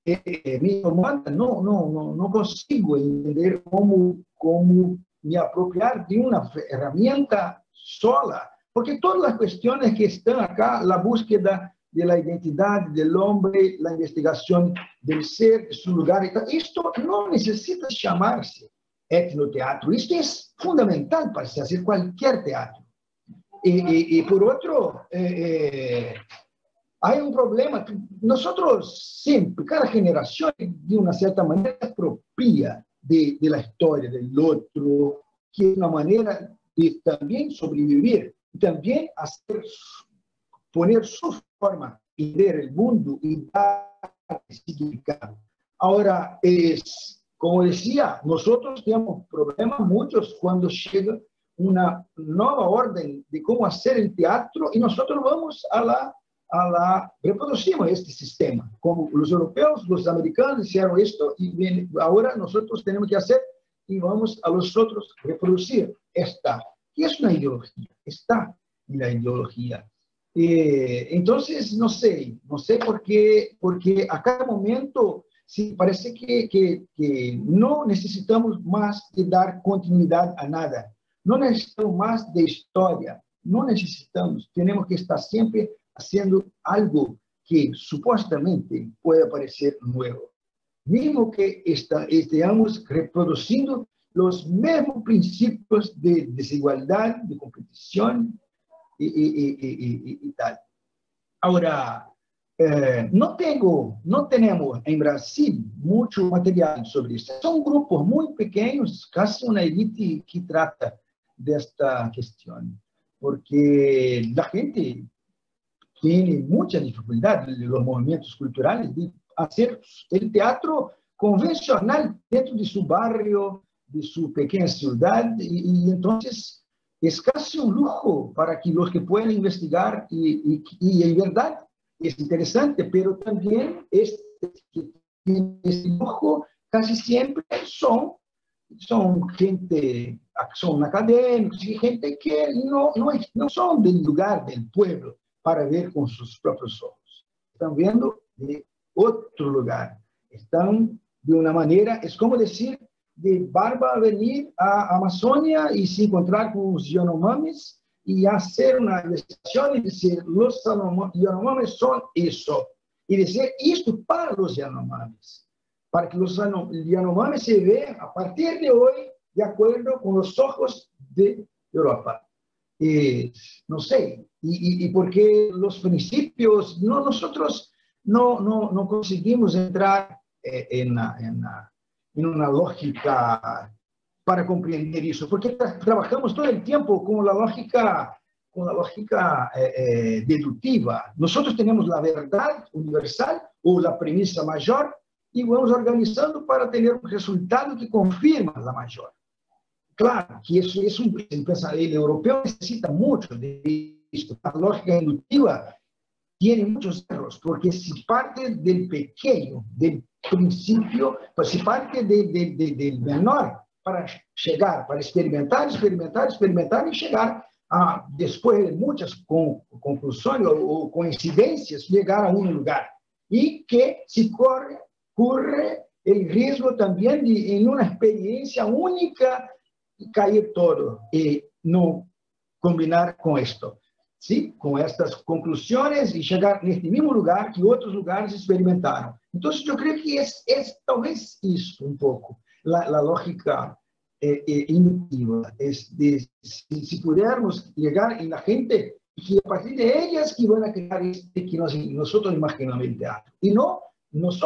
me incomoda, no consigo entender cómo me apropiar de una herramienta sola, porque todas las cuestiones que están acá, la búsqueda de la identidad del hombre, la investigación del ser, de su lugar, esto no necesita llamarse etnoteatro. Esto es fundamental para hacer cualquier teatro. Y por otro, hay un problema. Nosotros siempre, cada generación, de una cierta manera, se apropia de la historia del otro, que es una manera de también sobrevivir, y también poner su forma de ver el mundo y dar significado. Ahora, como decía, nosotros tenemos problemas muchos cuando llega una nueva orden de cómo hacer el teatro y nosotros vamos reproducimos este sistema. Como los europeos, los americanos hicieron esto y ahora nosotros tenemos que hacer y vamos a los otros reproducir esta. Y es una ideología, está en la ideología. Entonces, no sé por qué, porque a cada momento sí, parece que no necesitamos más de dar continuidad a nada, no necesitamos más de historia, no necesitamos, tenemos que estar siempre haciendo algo que supuestamente pueda parecer nuevo. Mismo que estemos reproduciendo los mismos principios de desigualdad, de competición y tal. Ahora, no tenemos en Brasil mucho material sobre eso. Son grupos muy pequeños, casi una élite que trata de esta cuestión, porque la gente tiene mucha dificultad en los movimientos culturales de hacer el teatro convencional dentro de su barrio, de su pequeña ciudad, y entonces es casi un lujo para que los que puedan investigar, y en verdad es interesante, pero también este lujo casi siempre son gente, son académicos, y gente que no son del lugar del pueblo para ver con sus propios ojos. Están viendo de otro lugar. Están de una manera, es como decir, de Barba venir a Amazonia y se encontrar con los Yanomamis y hacer una investigación y decir, los Yanomamis son eso. Y decir esto para los Yanomamis. Para que los Yanomamis se vean a partir de hoy de acuerdo con los ojos de Europa. No sé, y porque los principios, nosotros no conseguimos entrar en una lógica para comprender eso, porque trabajamos todo el tiempo con la lógica deductiva. Nosotros tenemos la verdad universal o la premisa mayor y vamos organizando para tener un resultado que confirma la mayor. Claro, que eso es el europeo necesita mucho de esto. La lógica inductiva tiene muchos errores, porque si parte del pequeño, del principio, pues si parte del menor, para chegar, para experimentar, experimentar, experimentar e chegar a, depois de muitas conclusões ou coincidências, chegar a um lugar. E que se corre o risco também de, em uma experiência única, cair todo e não combinar com isto. ¿Sí? Com estas conclusões e chegar neste mesmo lugar que outros lugares experimentaram. Então, eu creio que é talvez isso um pouco, a lógica indutiva, se pudermos chegar na gente, que a partir de elas que vão criar este que nós imaginamos el teatro. E não, nós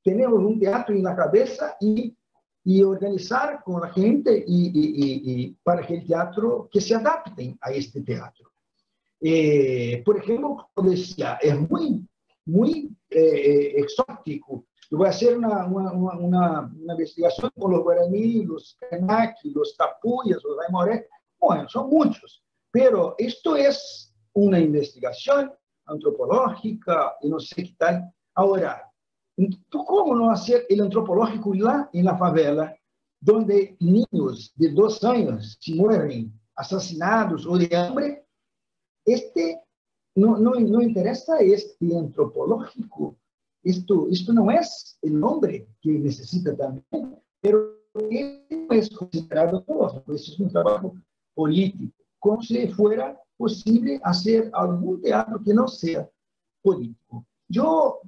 temos um teatro na cabeça e organizar com a gente e para que o teatro que se adaptem a este teatro. Por ejemplo, como decía, es muy exótico. Yo voy a hacer una investigación con los guaraní, los kanaki, los tapuyas, los aimoré. Bueno, son muchos, pero esto es una investigación antropológica y no sé qué tal. Ahora, ¿cómo no hacer el antropológico lá en la favela, donde niños de 2 años se mueren asesinados o de hambre? No interesa este antropológico. Esto no es el hombre que necesita también, pero no es considerado todo. Eso es un trabajo político. Como si fuera posible hacer algún teatro que no sea político. Yo,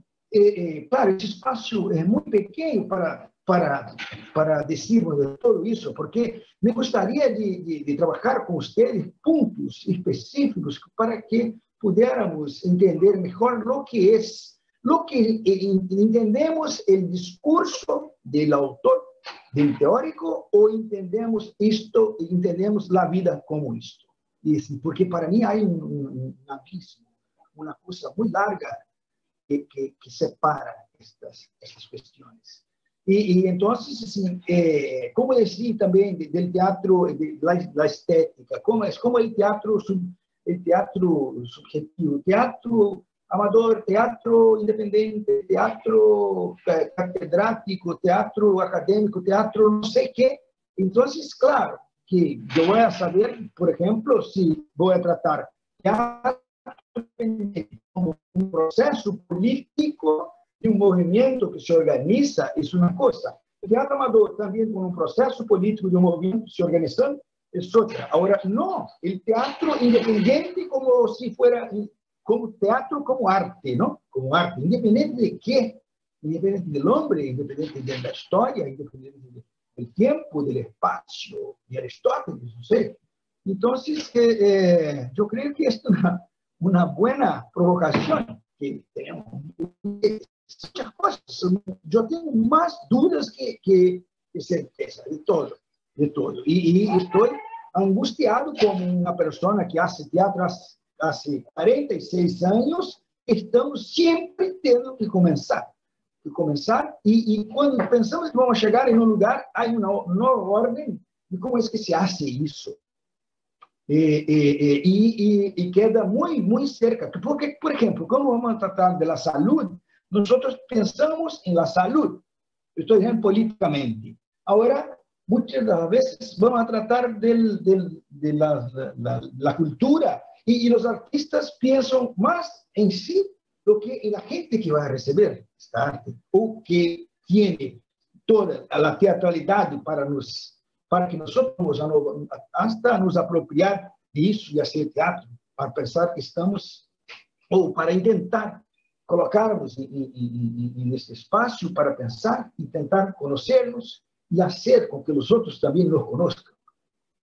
claro, ese espacio es muy pequeño para decirnos de todo eso, porque me gustaría de trabajar con ustedes puntos específicos para que pudiéramos entender mejor lo que entendemos el discurso del autor, del teórico, o entendemos la vida como esto. Porque para mí hay un abismo, una cosa muy larga que separa estas cuestiones. Y entonces, assim, como decía también del teatro, de la estética, como el teatro subjetivo, teatro amador, teatro independiente, teatro catedrático, teatro académico, teatro no sé qué. Entonces, claro, que yo voy a saber, por ejemplo, si voy a tratar teatro como un proceso político de un movimiento que se organiza, es una cosa. El teatro amador también con un proceso político de un movimiento se organizando, es otra. Ahora, no, el teatro independiente como si fuera, como teatro como arte, ¿no? Como arte, independiente de qué, independiente del hombre, independiente de la historia, independiente del tiempo, del espacio, de Aristóteles, no sé. Entonces, yo creo que es una buena provocación que tenemos. Muchas cosas. Yo tengo más dudas que certeza de todo. Y estoy angustiado como una persona que hace teatro hace 46 años. Estamos siempre teniendo que comenzar. Y cuando pensamos que vamos a llegar en un lugar, hay una orden de cómo es que se hace eso. Y queda muy cerca. Porque, por ejemplo, cuando vamos a tratar de la salud, nosotros pensamos en la salud, estoy diciendo políticamente. Ahora, muchas de las veces vamos a tratar de la cultura y los artistas piensan más en sí lo que en la gente que va a recibir esta arte o que tiene toda la teatralidad para que nosotros hasta nos apropiar de eso y hacer teatro, para pensar que estamos, o para intentar colocarnos en este espacio para pensar, intentar conocernos y hacer con que los otros también nos conozcan.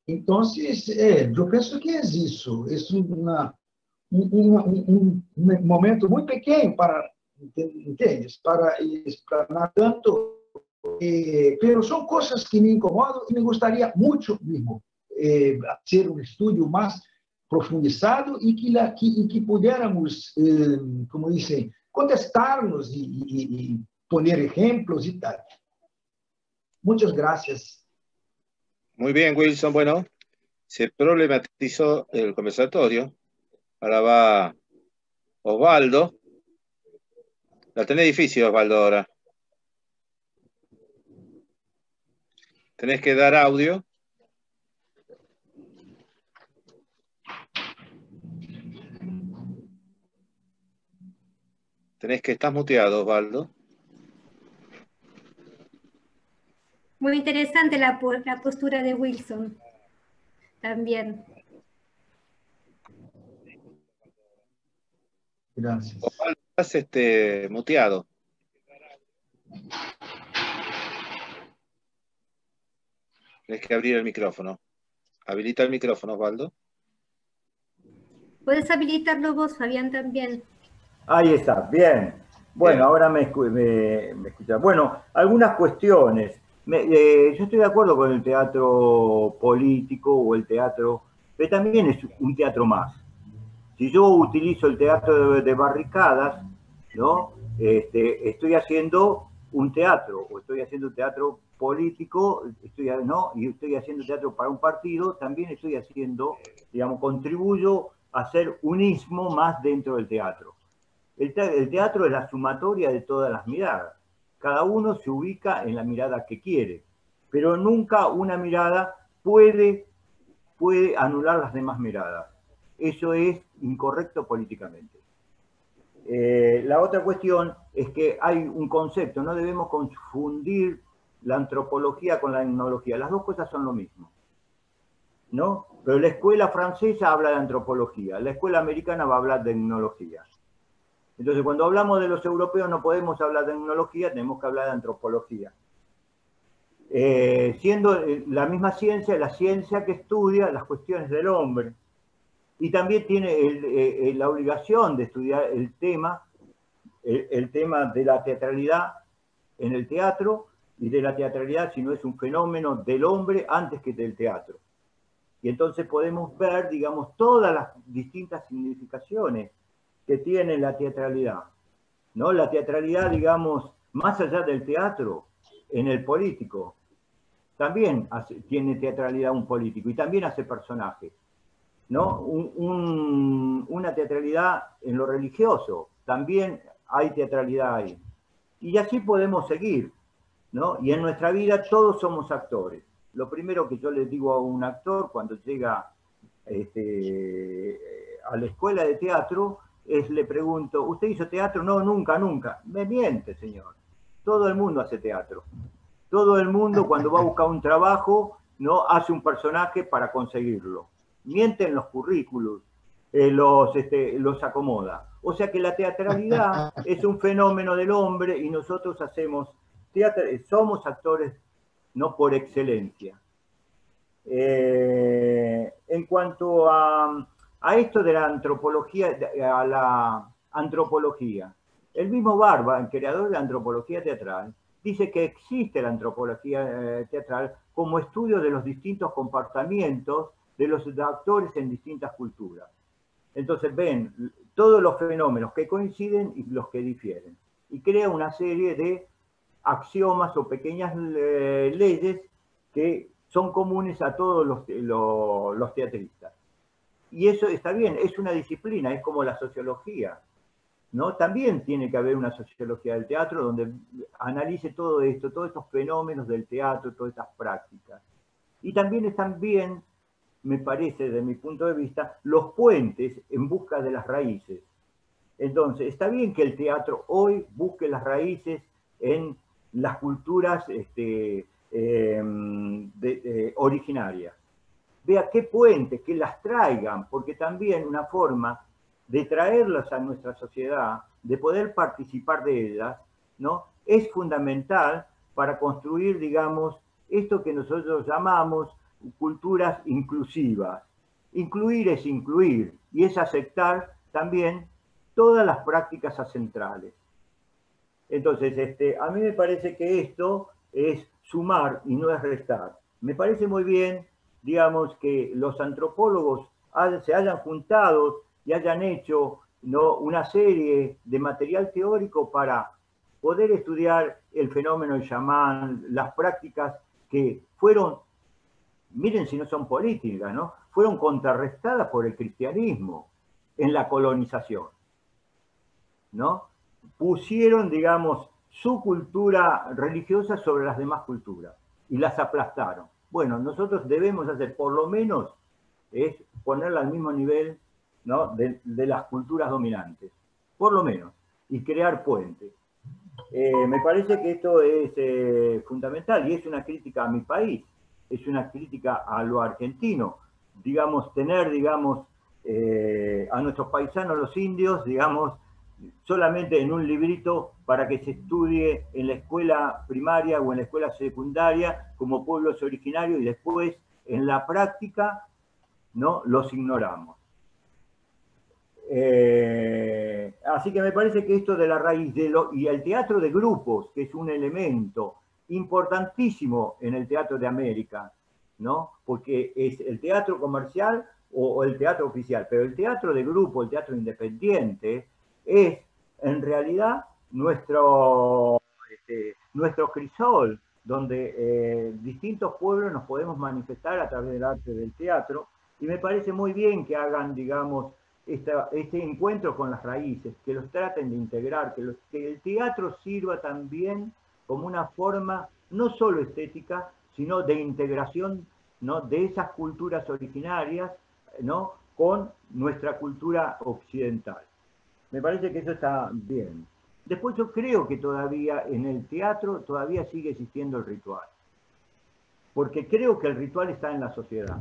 Entonces, yo pienso que es eso, es un momento muy pequeño para, ¿entiendes? Para explanar tanto, pero son cosas que me incomodan y me gustaría mucho mismo hacer un estudio más profundizado y que pudiéramos, como dicen, contestarnos y poner ejemplos y tal. Muchas gracias. Muy bien, Wilson. Bueno, se problematizó el conversatorio. Ahora va Osvaldo. La tenés difícil, Osvaldo, ahora. Tenés que dar audio. Estás muteado, Osvaldo. Muy interesante la postura de Wilson también. Gracias. Osvaldo, estás muteado. Tienes que abrir el micrófono. Habilita el micrófono, Osvaldo. Puedes habilitarlo vos, Fabián, también. Ahí está, bien. Bueno, ahora me escucha. Bueno, algunas cuestiones. Yo estoy de acuerdo con el teatro político o el teatro, pero también es un teatro más. Si yo utilizo el teatro de barricadas, ¿no? Estoy haciendo un teatro, o estoy haciendo teatro político, ¿no? Y estoy haciendo teatro para un partido, también estoy haciendo, digamos, contribuyo a hacer un ismo más dentro del teatro. El teatro es la sumatoria de todas las miradas. Cada uno se ubica en la mirada que quiere, pero nunca una mirada puede anular las demás miradas. Eso es incorrecto políticamente. La otra cuestión es que hay un concepto, no debemos confundir la antropología con la etnología. Las dos cosas son lo mismo, ¿no? Pero la escuela francesa habla de antropología, la escuela americana va a hablar de etnología. Entonces, cuando hablamos de los europeos no podemos hablar de etnología, tenemos que hablar de antropología. Siendo la misma ciencia, la ciencia que estudia las cuestiones del hombre. Y también tiene la obligación de estudiar el tema de la teatralidad en el teatro, y de la teatralidad si no es un fenómeno del hombre antes que del teatro. Y entonces podemos ver, digamos, todas las distintas significaciones que tiene la teatralidad, ¿no? La teatralidad, digamos, más allá del teatro, en el político, también tiene teatralidad un político y también hace personajes, ¿no? Una teatralidad en lo religioso, también hay teatralidad ahí. Y así podemos seguir, ¿no? Y en nuestra vida todos somos actores. Lo primero que yo les digo a un actor cuando llega a la escuela de teatro le pregunto, ¿usted hizo teatro? No, nunca, nunca. Me miente, señor. Todo el mundo hace teatro. Todo el mundo cuando va a buscar un trabajo, ¿no? Hace un personaje para conseguirlo. Mienten los currículos, los acomoda. O sea que la teatralidad es un fenómeno del hombre y nosotros hacemos teatro, somos actores, no por excelencia. En cuanto a esto de la antropología, a la antropología, el mismo Barba, el creador de la antropología teatral, dice que existe la antropología teatral como estudio de los distintos comportamientos de los actores en distintas culturas. Entonces ven todos los fenómenos que coinciden y los que difieren. Y crea una serie de axiomas o pequeñas leyes que son comunes a todos los teatristas. Y eso está bien, es una disciplina, es como la sociología, ¿no? También tiene que haber una sociología del teatro donde analice todo esto, todos estos fenómenos del teatro, todas estas prácticas. Y también están bien, me parece, desde mi punto de vista, los puentes en busca de las raíces. Entonces, está bien que el teatro hoy busque las raíces en las culturas originarias. Vea qué puentes, que las traigan, porque también una forma de traerlas a nuestra sociedad, de poder participar de ellas, ¿no? Es fundamental para construir, digamos, esto que nosotros llamamos culturas inclusivas. Incluir es incluir y es aceptar también todas las prácticas ancestrales. Entonces, a mí me parece que esto es sumar y no es restar. Me parece muy bien, digamos, que los antropólogos se hayan juntado y hayan hecho, ¿no?, una serie de material teórico para poder estudiar el fenómeno del chamán, las prácticas que fueron, miren si no son políticas, ¿no?, fueron contrarrestadas por el cristianismo en la colonización, ¿no? Pusieron, digamos, su cultura religiosa sobre las demás culturas. y las aplastaron. Bueno, nosotros debemos hacer, por lo menos, es ponerla al mismo nivel, ¿no?, de las culturas dominantes, por lo menos, y crear puentes. Me parece que esto es fundamental y es una crítica a mi país, es una crítica a lo argentino, digamos, tener, digamos, a nuestros paisanos, los indios, digamos, solamente en un librito para que se estudie en la escuela primaria o en la escuela secundaria como pueblos originarios y después en la práctica, ¿no?, los ignoramos. Así que me parece que esto de la raíz y el teatro de grupos, que es un elemento importantísimo en el teatro de América, ¿no?, porque es el teatro comercial o el teatro oficial, pero el teatro de grupo, el teatro independiente, es en realidad nuestro crisol, donde distintos pueblos nos podemos manifestar a través del arte del teatro, y me parece muy bien que hagan, digamos, este encuentro con las raíces, que los traten de integrar, que el teatro sirva también como una forma no solo estética, sino de integración, ¿no?, de esas culturas originarias, ¿no?, con nuestra cultura occidental. Me parece que eso está bien. Después yo creo que todavía en el teatro todavía sigue existiendo el ritual, porque creo que el ritual está en la sociedad.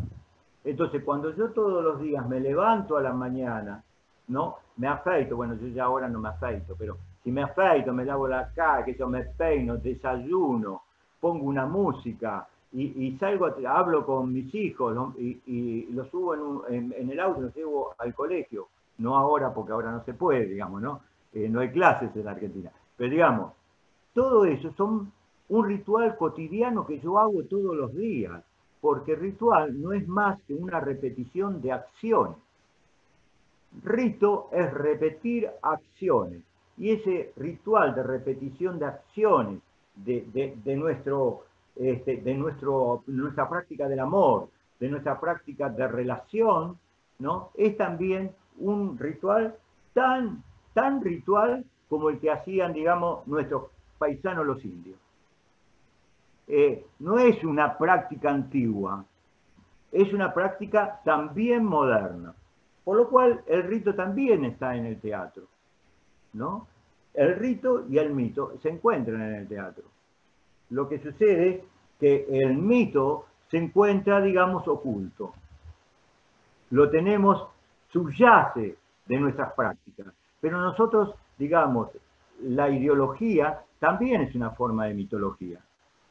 Entonces, cuando yo todos los días me levanto a la mañana, ¿no?, me afeito, bueno, yo ya ahora no me afeito, pero si me afeito, me lavo la cara, que yo me peino, desayuno, pongo una música y salgo, hablo con mis hijos y los subo en el auto, los llevo al colegio. No ahora, porque ahora no se puede, digamos, ¿no? No hay clases en la Argentina. Pero digamos, todo eso son un ritual cotidiano que yo hago todos los días, porque ritual no es más que una repetición de acciones. Rito es repetir acciones, y ese ritual de repetición de acciones de nuestra práctica del amor, de nuestra práctica de relación, ¿no?, es también un ritual tan ritual como el que hacían, digamos, nuestros paisanos los indios. No es una práctica antigua, es una práctica también moderna, por lo cual el rito también está en el teatro, ¿no? El rito y el mito se encuentran en el teatro. Lo que sucede es que el mito se encuentra, digamos, oculto. Lo tenemos, subyace de nuestras prácticas, pero nosotros, digamos, la ideología también es una forma de mitología.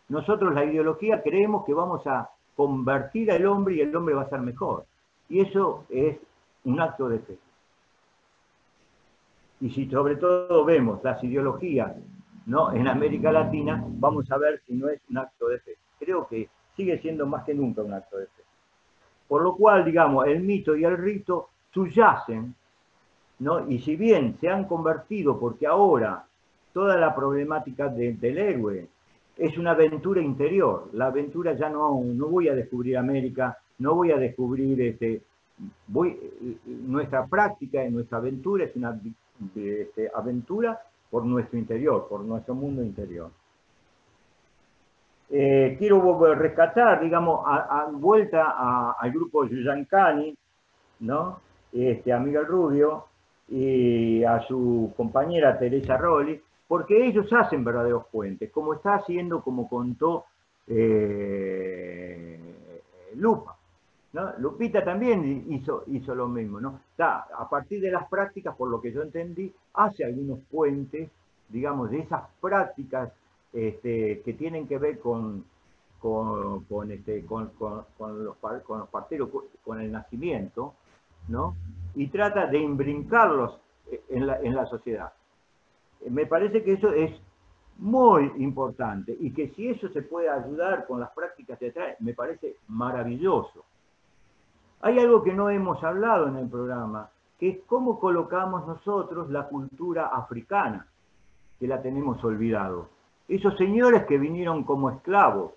Nosotros la ideología creemos que vamos a convertir al hombre y el hombre va a ser mejor. Y eso es un acto de fe. Y si sobre todo vemos las ideologías, ¿no?, en América Latina, vamos a ver si no es un acto de fe. Creo que sigue siendo más que nunca un acto de fe. Por lo cual, digamos, el mito y el rito subyacen, ¿no? Y si bien se han convertido, porque ahora toda la problemática del héroe es una aventura interior, la aventura ya no voy a descubrir América, no voy a descubrir nuestra práctica y nuestra aventura es una aventura por nuestro interior, por nuestro mundo interior. Quiero rescatar, digamos, vuelta al grupo Yuyancani, ¿no?, a Miguel Rubio y a su compañera Teresa Rolli, porque ellos hacen verdaderos puentes, como está haciendo, como contó Lupa, ¿no? Lupita también hizo lo mismo, ¿no? A partir de las prácticas, por lo que yo entendí, hace algunos puentes, digamos, de esas prácticas que tienen que ver con los parteros, con el nacimiento, ¿no? Y trata de imbrincarlos en la sociedad. Me parece que eso es muy importante y que si eso se puede ayudar con las prácticas teatrales, me parece maravilloso. Hay algo que no hemos hablado en el programa, que es cómo colocamos nosotros la cultura africana, que la tenemos olvidado. Esos señores que vinieron como esclavos,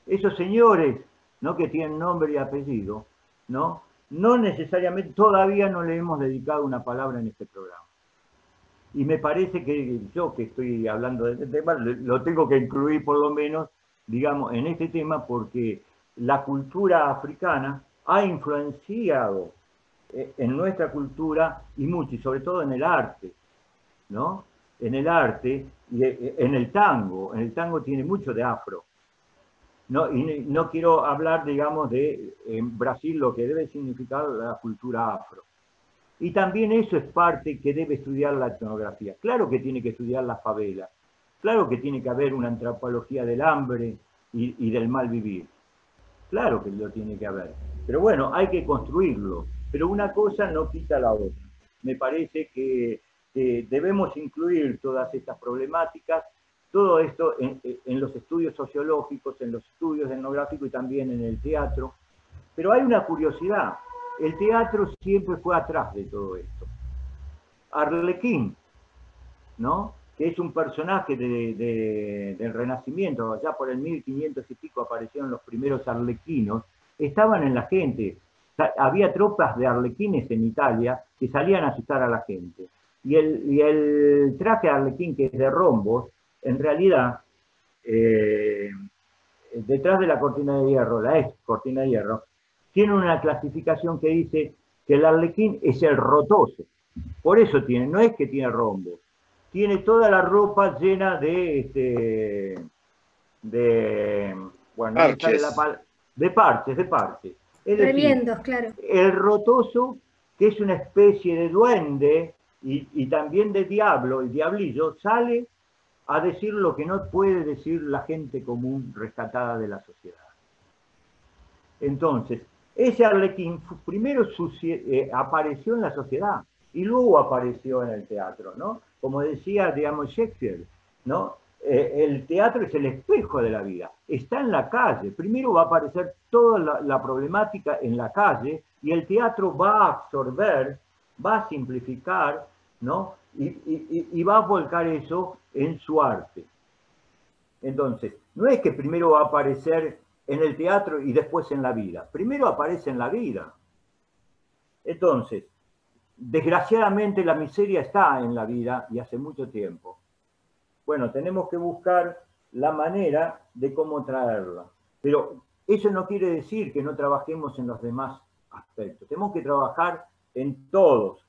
esos señores, ¿no?, que tienen nombre y apellido, ¿no? No necesariamente, todavía no le hemos dedicado una palabra en este programa. Y me parece que yo que estoy hablando de este tema, lo tengo que incluir por lo menos digamos, en este tema porque la cultura africana ha influenciado en nuestra cultura y mucho, y sobre todo en el arte, ¿no? En el arte y en el tango. En el tango tiene mucho de afro. No, y no quiero hablar, digamos, de en Brasil lo que debe significar la cultura afro. Y también eso es parte que debe estudiar la etnografía. Claro que tiene que estudiar la favela. Claro que tiene que haber una antropología del hambre y del mal vivir. Claro que lo tiene que haber. Pero bueno, hay que construirlo. Pero una cosa no quita la otra. Me parece que debemos incluir todas estas problemáticas, todo esto en los estudios sociológicos, en los estudios etnográficos y también en el teatro. Pero hay una curiosidad. El teatro siempre fue atrás de todo esto. Arlequín, ¿no? Que es un personaje del Renacimiento, allá por el 1500 y pico aparecieron los primeros arlequinos, estaban en la gente. Había tropas de arlequines en Italia que salían a asustar a la gente. Y el traje de arlequín, que es de rombos, en realidad, detrás de la cortina de hierro, la ex cortina de hierro, tiene una clasificación que dice que el arlequín es el rotoso. Por eso tiene, no es que tiene rombos, tiene toda la ropa llena bueno, parches. De parches. Es Remiendos, decir, claro. el rotoso, que es una especie de duende y también de diablo, el diablillo, sale a decir lo que no puede decir la gente común rescatada de la sociedad. Entonces, ese arlequín primero apareció en la sociedad y luego apareció en el teatro, ¿no? Como decía, digamos, Shakespeare, ¿no? El teatro es el espejo de la vida, está en la calle. Primero va a aparecer toda la problemática en la calle y el teatro va a absorber, va a simplificar, ¿no? Y va a volcar eso en su arte. Entonces, no es que primero va a aparecer en el teatro y después en la vida. Primero aparece en la vida. Entonces, desgraciadamente la miseria está en la vida y hace mucho tiempo. Bueno, tenemos que buscar la manera de cómo traerla. Pero eso no quiere decir que no trabajemos en los demás aspectos. Tenemos que trabajar en todos,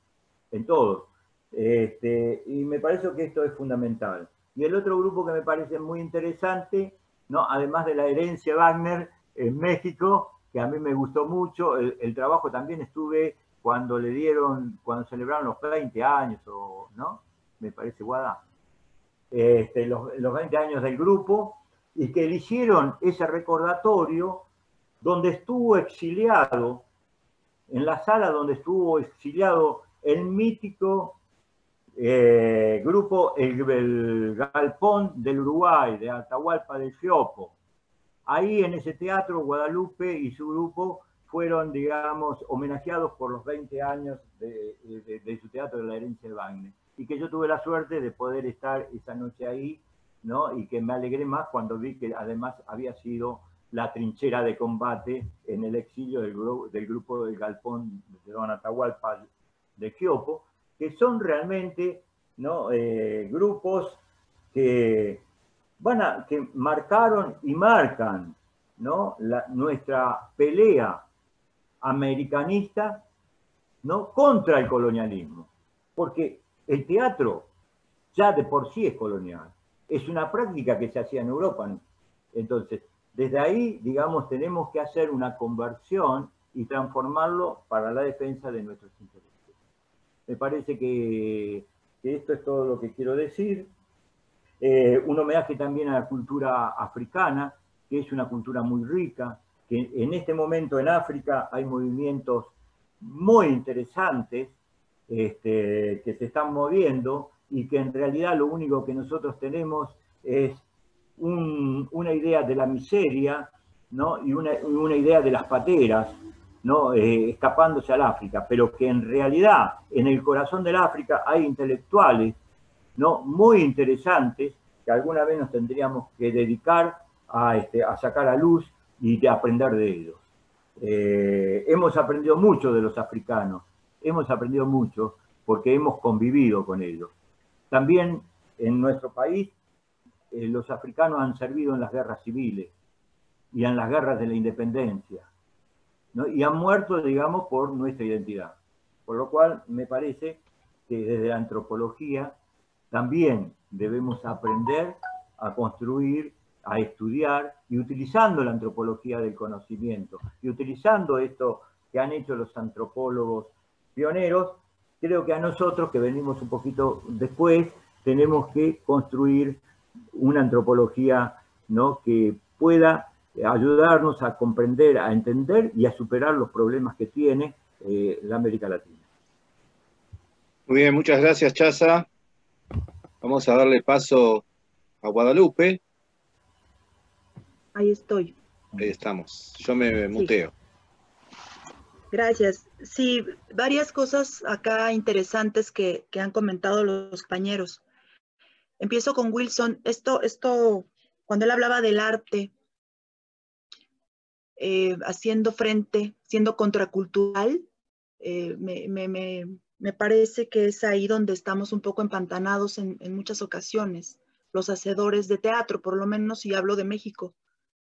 en todos. Y me parece que esto es fundamental. Y el otro grupo que me parece muy interesante, ¿no? Además de la herencia Wagner en México, que a mí me gustó mucho, el trabajo también estuve cuando celebraron los 20 años, ¿no? Me parece Guadá. Los 20 años del grupo, y que eligieron ese recordatorio donde estuvo exiliado, en la sala donde estuvo exiliado el mítico grupo, el Galpón del Uruguay, de Atahualpa del Fiopo. Ahí en ese teatro, Guadalupe y su grupo fueron, digamos, homenajeados por los 20 años de su teatro de la herencia de Wagner. Y que yo tuve la suerte de poder estar esa noche ahí, ¿no? Y que me alegré más cuando vi que además había sido la trinchera de combate en el exilio del grupo del Galpón de Don Atahualpa de Fiopo, que son realmente, ¿no? Grupos que marcaron y marcan, ¿no? Nuestra pelea americanista, ¿no? Contra el colonialismo. Porque el teatro ya de por sí es colonial. Es una práctica que se hacía en Europa. Entonces, desde ahí, digamos, tenemos que hacer una conversión y transformarlo para la defensa de nuestros intereses. Me parece que esto es todo lo que quiero decir. Un homenaje también a la cultura africana, que es una cultura muy rica, que en este momento en África hay movimientos muy interesantes que se están moviendo y que en realidad lo único que nosotros tenemos es una idea de la miseria, ¿no? Y una idea de las pateras, ¿no? Escapándose al África, pero que en realidad en el corazón del África hay intelectuales, ¿no? Muy interesantes que alguna vez nos tendríamos que dedicar a sacar a luz y de aprender de ellos. Hemos aprendido mucho de los africanos, hemos aprendido mucho porque hemos convivido con ellos. También en nuestro país los africanos han servido en las guerras civiles y en las guerras de la independencia, ¿no? Y han muerto, digamos, por nuestra identidad. Por lo cual me parece que desde la antropología también debemos aprender a construir, a estudiar, y utilizando la antropología del conocimiento, y utilizando esto que han hecho los antropólogos pioneros, creo que a nosotros, que venimos un poquito después, tenemos que construir una antropología, ¿no?, que pueda ayudarnos a comprender, a entender y a superar los problemas que tiene la América Latina. Muy bien, muchas gracias, Chaza. Vamos a darle paso a Guadalupe. Ahí estoy. Ahí estamos. Yo me muteo. Gracias. Sí, varias cosas acá interesantes que han comentado los compañeros. Empiezo con Wilson. Esto, cuando él hablaba del arte, haciendo frente, siendo contracultural, me parece que es ahí donde estamos un poco empantanados en muchas ocasiones, los hacedores de teatro, por lo menos si hablo de México.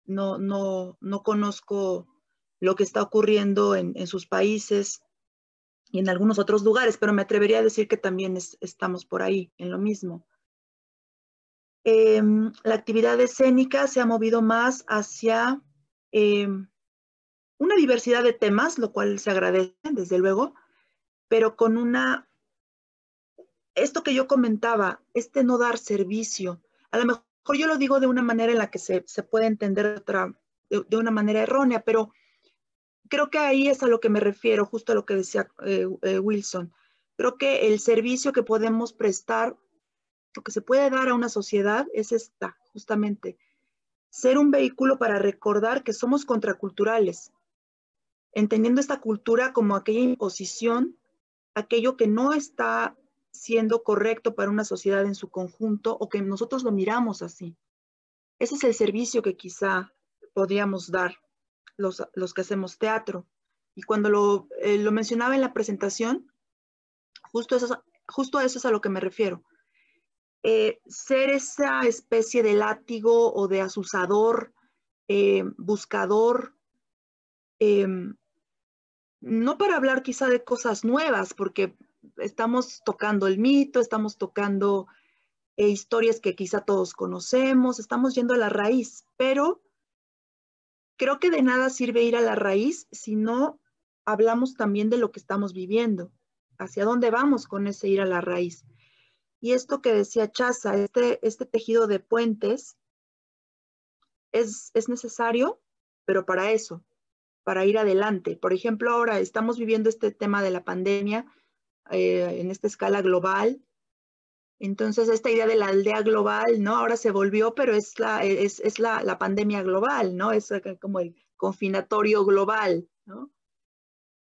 No conozco lo que está ocurriendo en sus países y en algunos otros lugares, pero me atrevería a decir que también estamos por ahí, en lo mismo. La actividad escénica se ha movido más hacia una diversidad de temas, lo cual se agradece, desde luego, pero con esto que yo comentaba, no dar servicio, a lo mejor yo lo digo de una manera en la que se puede entender de una manera errónea, pero creo que ahí es a lo que me refiero, justo a lo que decía Wilson. Creo que el servicio que podemos prestar, lo que se puede dar a una sociedad es justamente, ser un vehículo para recordar que somos contraculturales, entendiendo esta cultura como aquella imposición, aquello que no está siendo correcto para una sociedad en su conjunto o que nosotros lo miramos así. Ese es el servicio que quizá podríamos dar los que hacemos teatro. Y cuando lo mencionaba en la presentación, justo a eso es a lo que me refiero. Ser esa especie de látigo o de azuzador, buscador, no para hablar quizá de cosas nuevas, porque estamos tocando el mito, estamos tocando historias que quizá todos conocemos, estamos yendo a la raíz, pero creo que de nada sirve ir a la raíz si no hablamos también de lo que estamos viviendo, hacia dónde vamos con ese ir a la raíz. Y esto que decía Chaza, este tejido de puentes es necesario, pero para eso, para ir adelante. Por ejemplo, ahora estamos viviendo este tema de la pandemia en esta escala global. Entonces, esta idea de la aldea global, ¿no? Ahora se volvió, pero es la pandemia global, ¿no? Es como el confinatorio global, ¿no?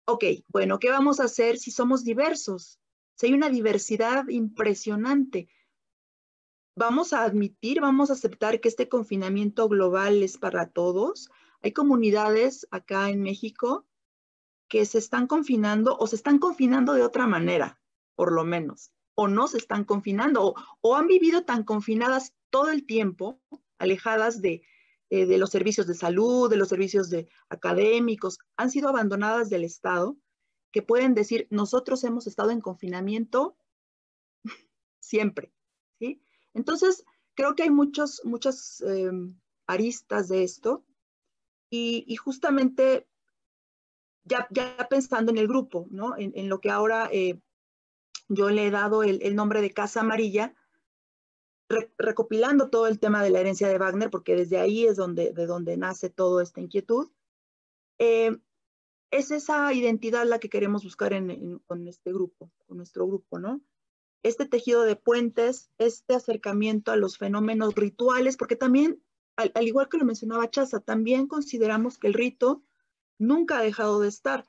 Ok, bueno, ¿qué vamos a hacer si somos diversos? Si hay una diversidad impresionante. Vamos a aceptar que este confinamiento global es para todos. Hay comunidades acá en México que se están confinando o se están confinando de otra manera, por lo menos, o no se están confinando o han vivido tan confinadas todo el tiempo, alejadas de los servicios de salud, de los servicios académicos, han sido abandonadas del Estado, que pueden decir, nosotros hemos estado en confinamiento siempre, ¿sí? Entonces, creo que hay muchas aristas de esto y justamente ya pensando en el grupo, ¿no? En lo que ahora yo le he dado el nombre de Casa Amarilla, recopilando todo el tema de la herencia de Wagner, porque desde ahí es de donde nace toda esta inquietud. Es esa identidad la que queremos buscar con este grupo, con nuestro grupo, ¿no? Este tejido de puentes, este acercamiento a los fenómenos rituales, porque también, al igual que lo mencionaba Chaza, también consideramos que el rito nunca ha dejado de estar.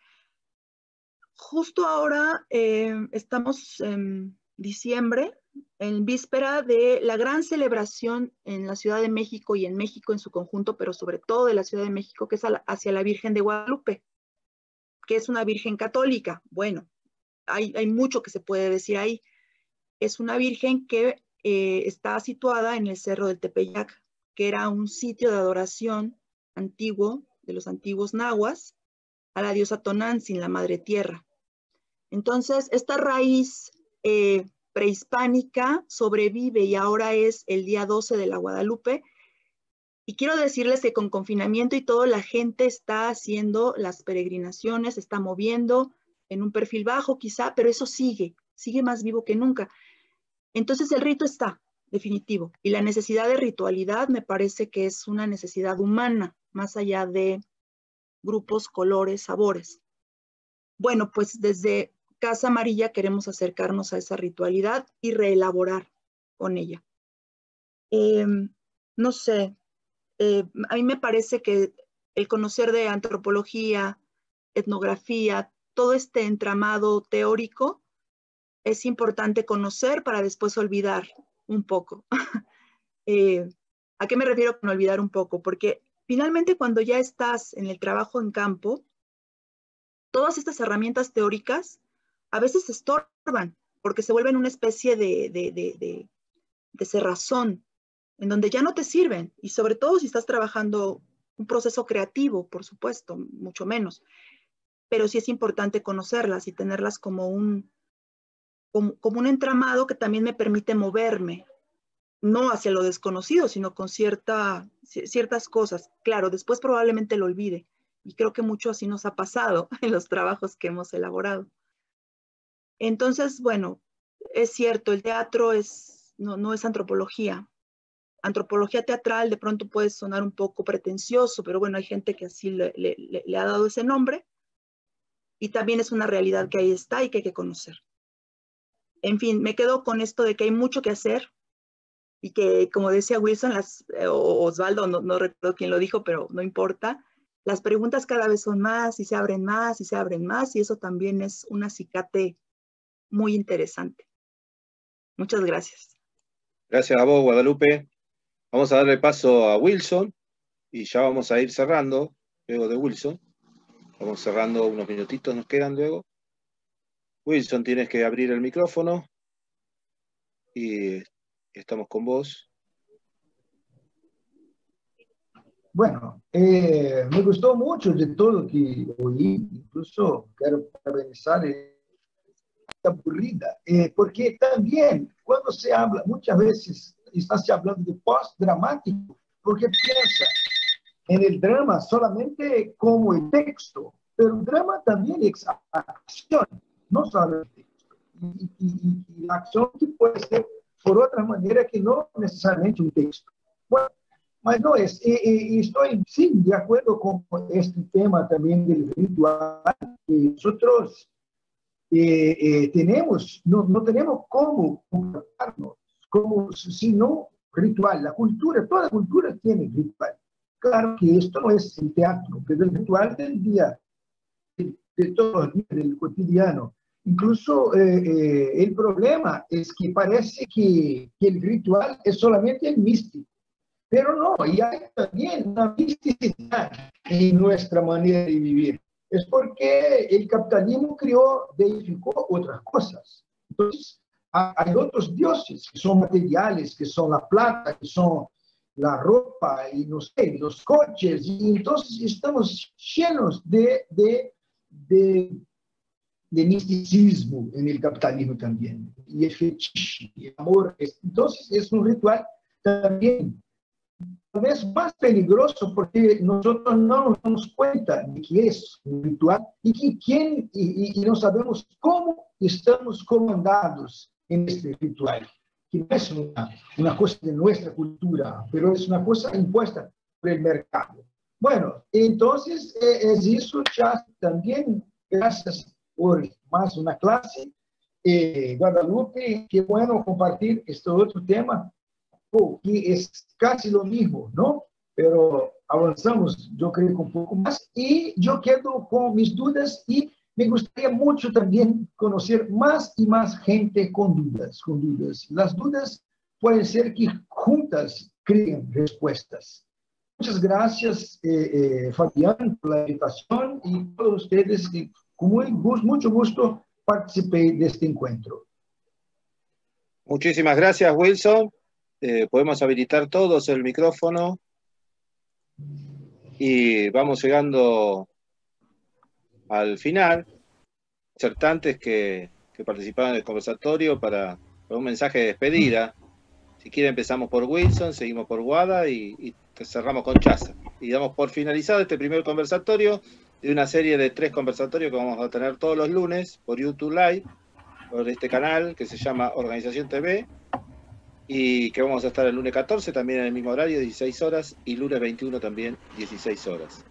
Justo ahora estamos en diciembre, en víspera de la gran celebración en la Ciudad de México y en México en su conjunto, pero sobre todo de la Ciudad de México, que es hacia la Virgen de Guadalupe, que es una virgen católica. Bueno, hay mucho que se puede decir ahí. Es una virgen que está situada en el Cerro del Tepeyac, que era un sitio de adoración antiguo de los antiguos nahuas a la diosa Tonantzin, la madre tierra. Entonces, esta raíz prehispánica sobrevive y ahora es el día 12 de la Guadalupe. Y quiero decirles que con confinamiento y todo, la gente está haciendo las peregrinaciones, se está moviendo en un perfil bajo quizá, pero eso sigue más vivo que nunca. Entonces el rito está, definitivo. Y la necesidad de ritualidad me parece que es una necesidad humana, más allá de grupos, colores, sabores. Bueno, pues desde Casa Amarilla queremos acercarnos a esa ritualidad y reelaborar con ella. No sé, a mí me parece que el conocer de antropología, etnografía, todo este entramado teórico, es importante conocer para después olvidar un poco. ¿A qué me refiero con olvidar un poco? Porque finalmente cuando ya estás en el trabajo en campo, todas estas herramientas teóricas a veces se estorban porque se vuelven una especie de cerrazón en donde ya no te sirven, y sobre todo si estás trabajando un proceso creativo, por supuesto, mucho menos. Pero sí es importante conocerlas y tenerlas como un entramado que también me permite moverme, no hacia lo desconocido, sino con ciertas cosas. Claro, después probablemente lo olvide, y creo que mucho así nos ha pasado en los trabajos que hemos elaborado. Entonces, bueno, es cierto, el teatro no es antropología. Antropología teatral de pronto puede sonar un poco pretencioso, pero bueno, hay gente que así le ha dado ese nombre, y también es una realidad que ahí está y que hay que conocer. En fin, me quedo con esto de que hay mucho que hacer y que, como decía Wilson, o Osvaldo, no recuerdo quién lo dijo, pero no importa, las preguntas cada vez son más y se abren más y se abren más, y eso también es un acicate muy interesante. Muchas gracias. Gracias a vos, Guadalupe. Vamos a darle paso a Wilson y ya vamos a ir cerrando, luego de Wilson. Vamos cerrando, unos minutitos nos quedan luego. Wilson, tienes que abrir el micrófono y estamos con vos. Bueno, me gustó mucho de todo que oí, incluso quiero parabenizar aburrida, porque también cuando se habla, muchas veces está se hablando de post-dramático, porque piensa en el drama solamente como el texto, pero el drama también es acción, no solo el texto. Y la acción que puede ser por otra manera que no necesariamente un texto. Bueno, mas no es, estoy sí de acuerdo con este tema también del ritual, que nosotros tenemos, no tenemos cómo comportarnos, como si no ritual. La cultura, toda cultura tiene ritual. Claro que esto no es el teatro, pero el ritual del día, de todos los días, del cotidiano. Incluso el problema es que parece que el ritual es solamente el místico, pero no, y hay también una misticidad en nuestra manera de vivir. Es porque el capitalismo deificó otras cosas. Entonces, hay otros dioses que son materiales, que son la plata, que son la ropa, y no sé, los coches, y entonces estamos llenos de misticismo en el capitalismo también, y el fetiche, y el amor. Entonces, es un ritual también tal vez más peligroso porque nosotros no nos damos cuenta de que es un ritual y no sabemos cómo estamos comandados en este ritual, que no es una cosa de nuestra cultura, pero es una cosa impuesta por el mercado. Bueno, entonces es eso ya también. Gracias por más una clase. Guadalupe, qué bueno compartir este otro tema, que es casi lo mismo, ¿no? Pero avanzamos, yo creo que un poco más, y yo quedo con mis dudas, y me gustaría mucho también conocer más y más gente con dudas. Las dudas pueden ser que juntas creen respuestas. Muchas gracias, Fabián, por la invitación, y todos ustedes que con mucho gusto participé de este encuentro. Muchísimas gracias, Wilson. Podemos habilitar todos el micrófono y vamos llegando al final. Disertantes que participaron en el conversatorio para un mensaje de despedida. Si quiere empezamos por Wilson, seguimos por Guada y cerramos con Chaza. Y damos por finalizado este primer conversatorio de una serie de 3 conversatorios que vamos a tener todos los lunes por YouTube Live, por este canal que se llama Organización TV, y que vamos a estar el lunes 14 también en el mismo horario, 16 horas, y lunes 21 también, 16 horas.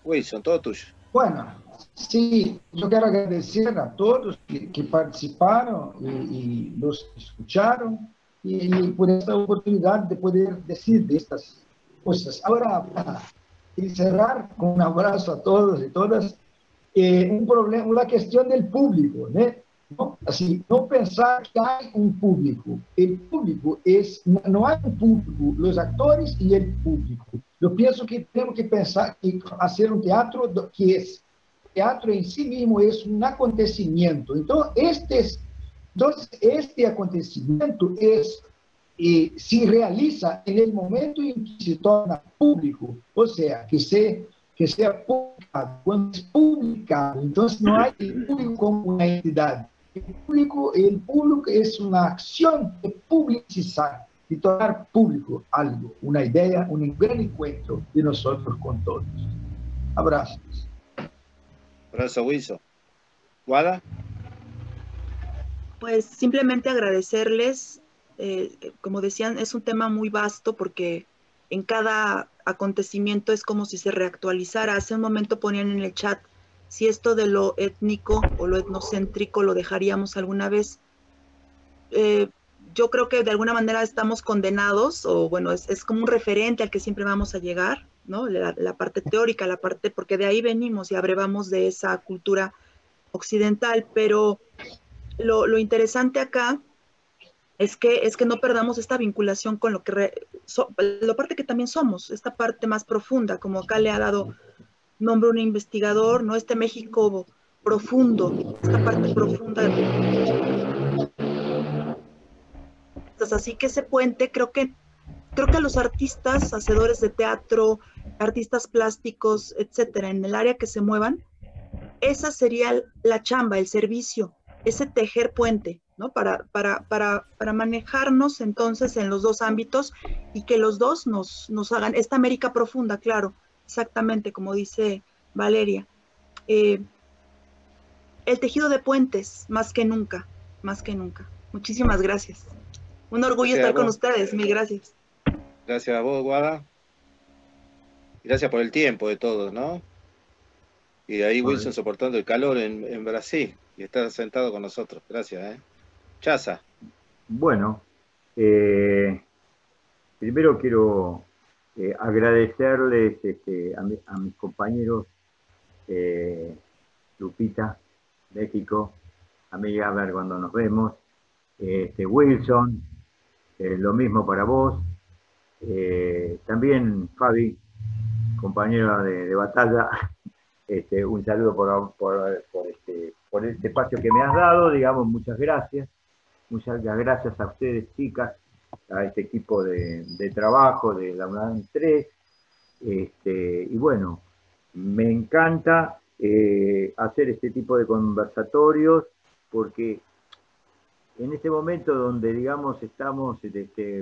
Wilson, todo tuyo. Bueno, sí, yo quiero agradecer a todos que participaron y los escucharon y por esta oportunidad de poder decir de estas cosas. Ahora, para cerrar con un abrazo a todos y todas, un problema, una cuestión del público, ¿no? ¿No? Así, no pensar que hay un público. El público es, no hay un público, los actores y el público. Yo pienso que tenemos que pensar y hacer un teatro que es, teatro en sí mismo es un acontecimiento. Entonces, este acontecimiento es, se realiza en el momento en que se torna público, o sea, que sea publicado. Cuando es publicado, entonces no hay el público como una entidad. El público es una acción de publicizar, de tornar público algo, una idea, un gran encuentro de nosotros con todos. Abrazos. Abrazo, Wilson. ¿Guada? Pues simplemente agradecerles, como decían, es un tema muy vasto porque en cada acontecimiento es como si se reactualizara. Hace un momento ponían en el chat si esto de lo étnico o lo etnocéntrico lo dejaríamos alguna vez. Yo creo que de alguna manera estamos condenados, o bueno, es como un referente al que siempre vamos a llegar, ¿no? La parte teórica, la parte, porque de ahí venimos y abrevamos de esa cultura occidental, pero lo interesante acá es que no perdamos esta vinculación con lo que la parte que también somos, esta parte más profunda, como acá le ha dado nombre un investigador, ¿no? Este México profundo, esta parte profunda. Entonces, así que ese puente, creo que a los artistas, hacedores de teatro, artistas plásticos, etcétera, en el área que se muevan, esa sería la chamba, el servicio, ese tejer puente, ¿no? Para manejarnos entonces en los dos ámbitos y que los dos nos hagan esta América profunda, claro, exactamente como dice Valeria. El tejido de puentes, más que nunca, más que nunca. Muchísimas gracias. Un orgullo estar con ustedes, mil gracias. Gracias a vos, Guada. Gracias por el tiempo de todos, ¿no? Y ahí Wilson soportando el calor en Brasil y está sentado con nosotros. Gracias, Chaza. Bueno, primero quiero agradecerles a mis compañeros Lupita, México, amiga, a ver cuando nos vemos, Wilson, lo mismo para vos, también Fabi, compañero de batalla, un saludo por este espacio que me has dado, digamos, muchas gracias a ustedes, chicas, a este equipo de trabajo de la UNAM 3, y bueno, me encanta hacer este tipo de conversatorios porque en este momento donde, digamos, estamos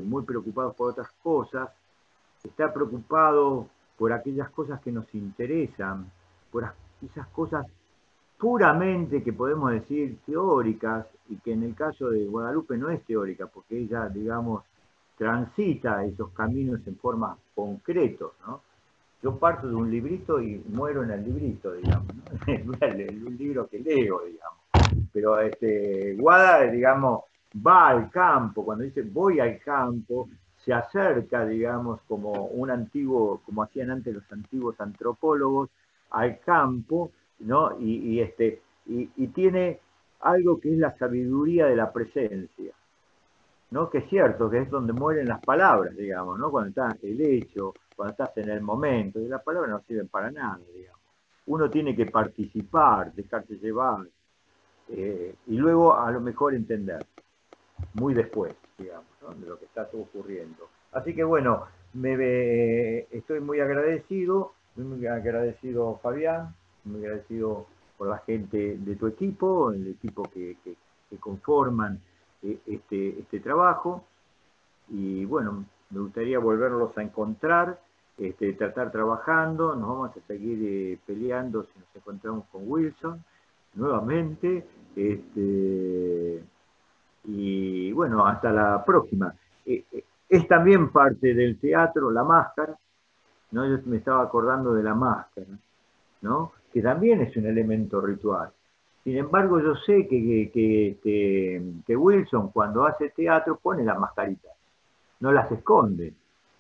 muy preocupados por otras cosas, estar preocupado por aquellas cosas que nos interesan, por esas cosas puramente que podemos decir teóricas, y que en el caso de Guadalupe no es teórica, porque ella, digamos, transita esos caminos en forma concretos, ¿no? Yo parto de un librito y muero en el librito, digamos, ¿no? Un libro que leo, digamos. Pero Guada, digamos, va al campo, cuando dice voy al campo, se acerca, digamos, como un antiguo, como hacían antes los antiguos antropólogos, al campo, ¿no? Y tiene algo que es la sabiduría de la presencia, ¿no? Que es cierto, que es donde mueren las palabras, digamos, ¿no? Cuando estás el hecho, cuando estás en el momento, y las palabras no sirven para nada, digamos. Uno tiene que participar, dejarse llevar, y luego a lo mejor entender. muy después, digamos, ¿no? De lo que está todo ocurriendo. Así que bueno, estoy muy agradecido Fabián, muy agradecido por la gente de tu equipo, el equipo que conforman este trabajo, y bueno, me gustaría volverlos a encontrar, tratar trabajando, nos vamos a seguir peleando si nos encontramos con Wilson nuevamente, y bueno, hasta la próxima. Es también parte del teatro la máscara, ¿no? Yo me estaba acordando de la máscara, ¿no? Que también es un elemento ritual. Sin embargo, yo sé que Wilson, cuando hace teatro, pone las mascaritas, no las esconde.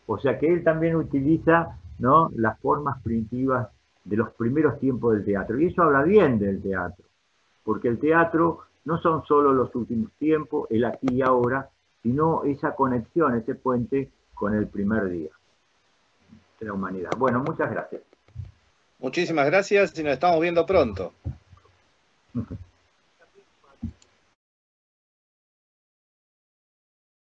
O sea que él también utiliza, ¿no?, las formas primitivas de los primeros tiempos del teatro. Y eso habla bien del teatro, porque el teatro no son solo los últimos tiempos, el aquí y ahora, sino esa conexión, ese puente con el primer día de la humanidad. Bueno, muchas gracias. Muchísimas gracias y nos estamos viendo pronto.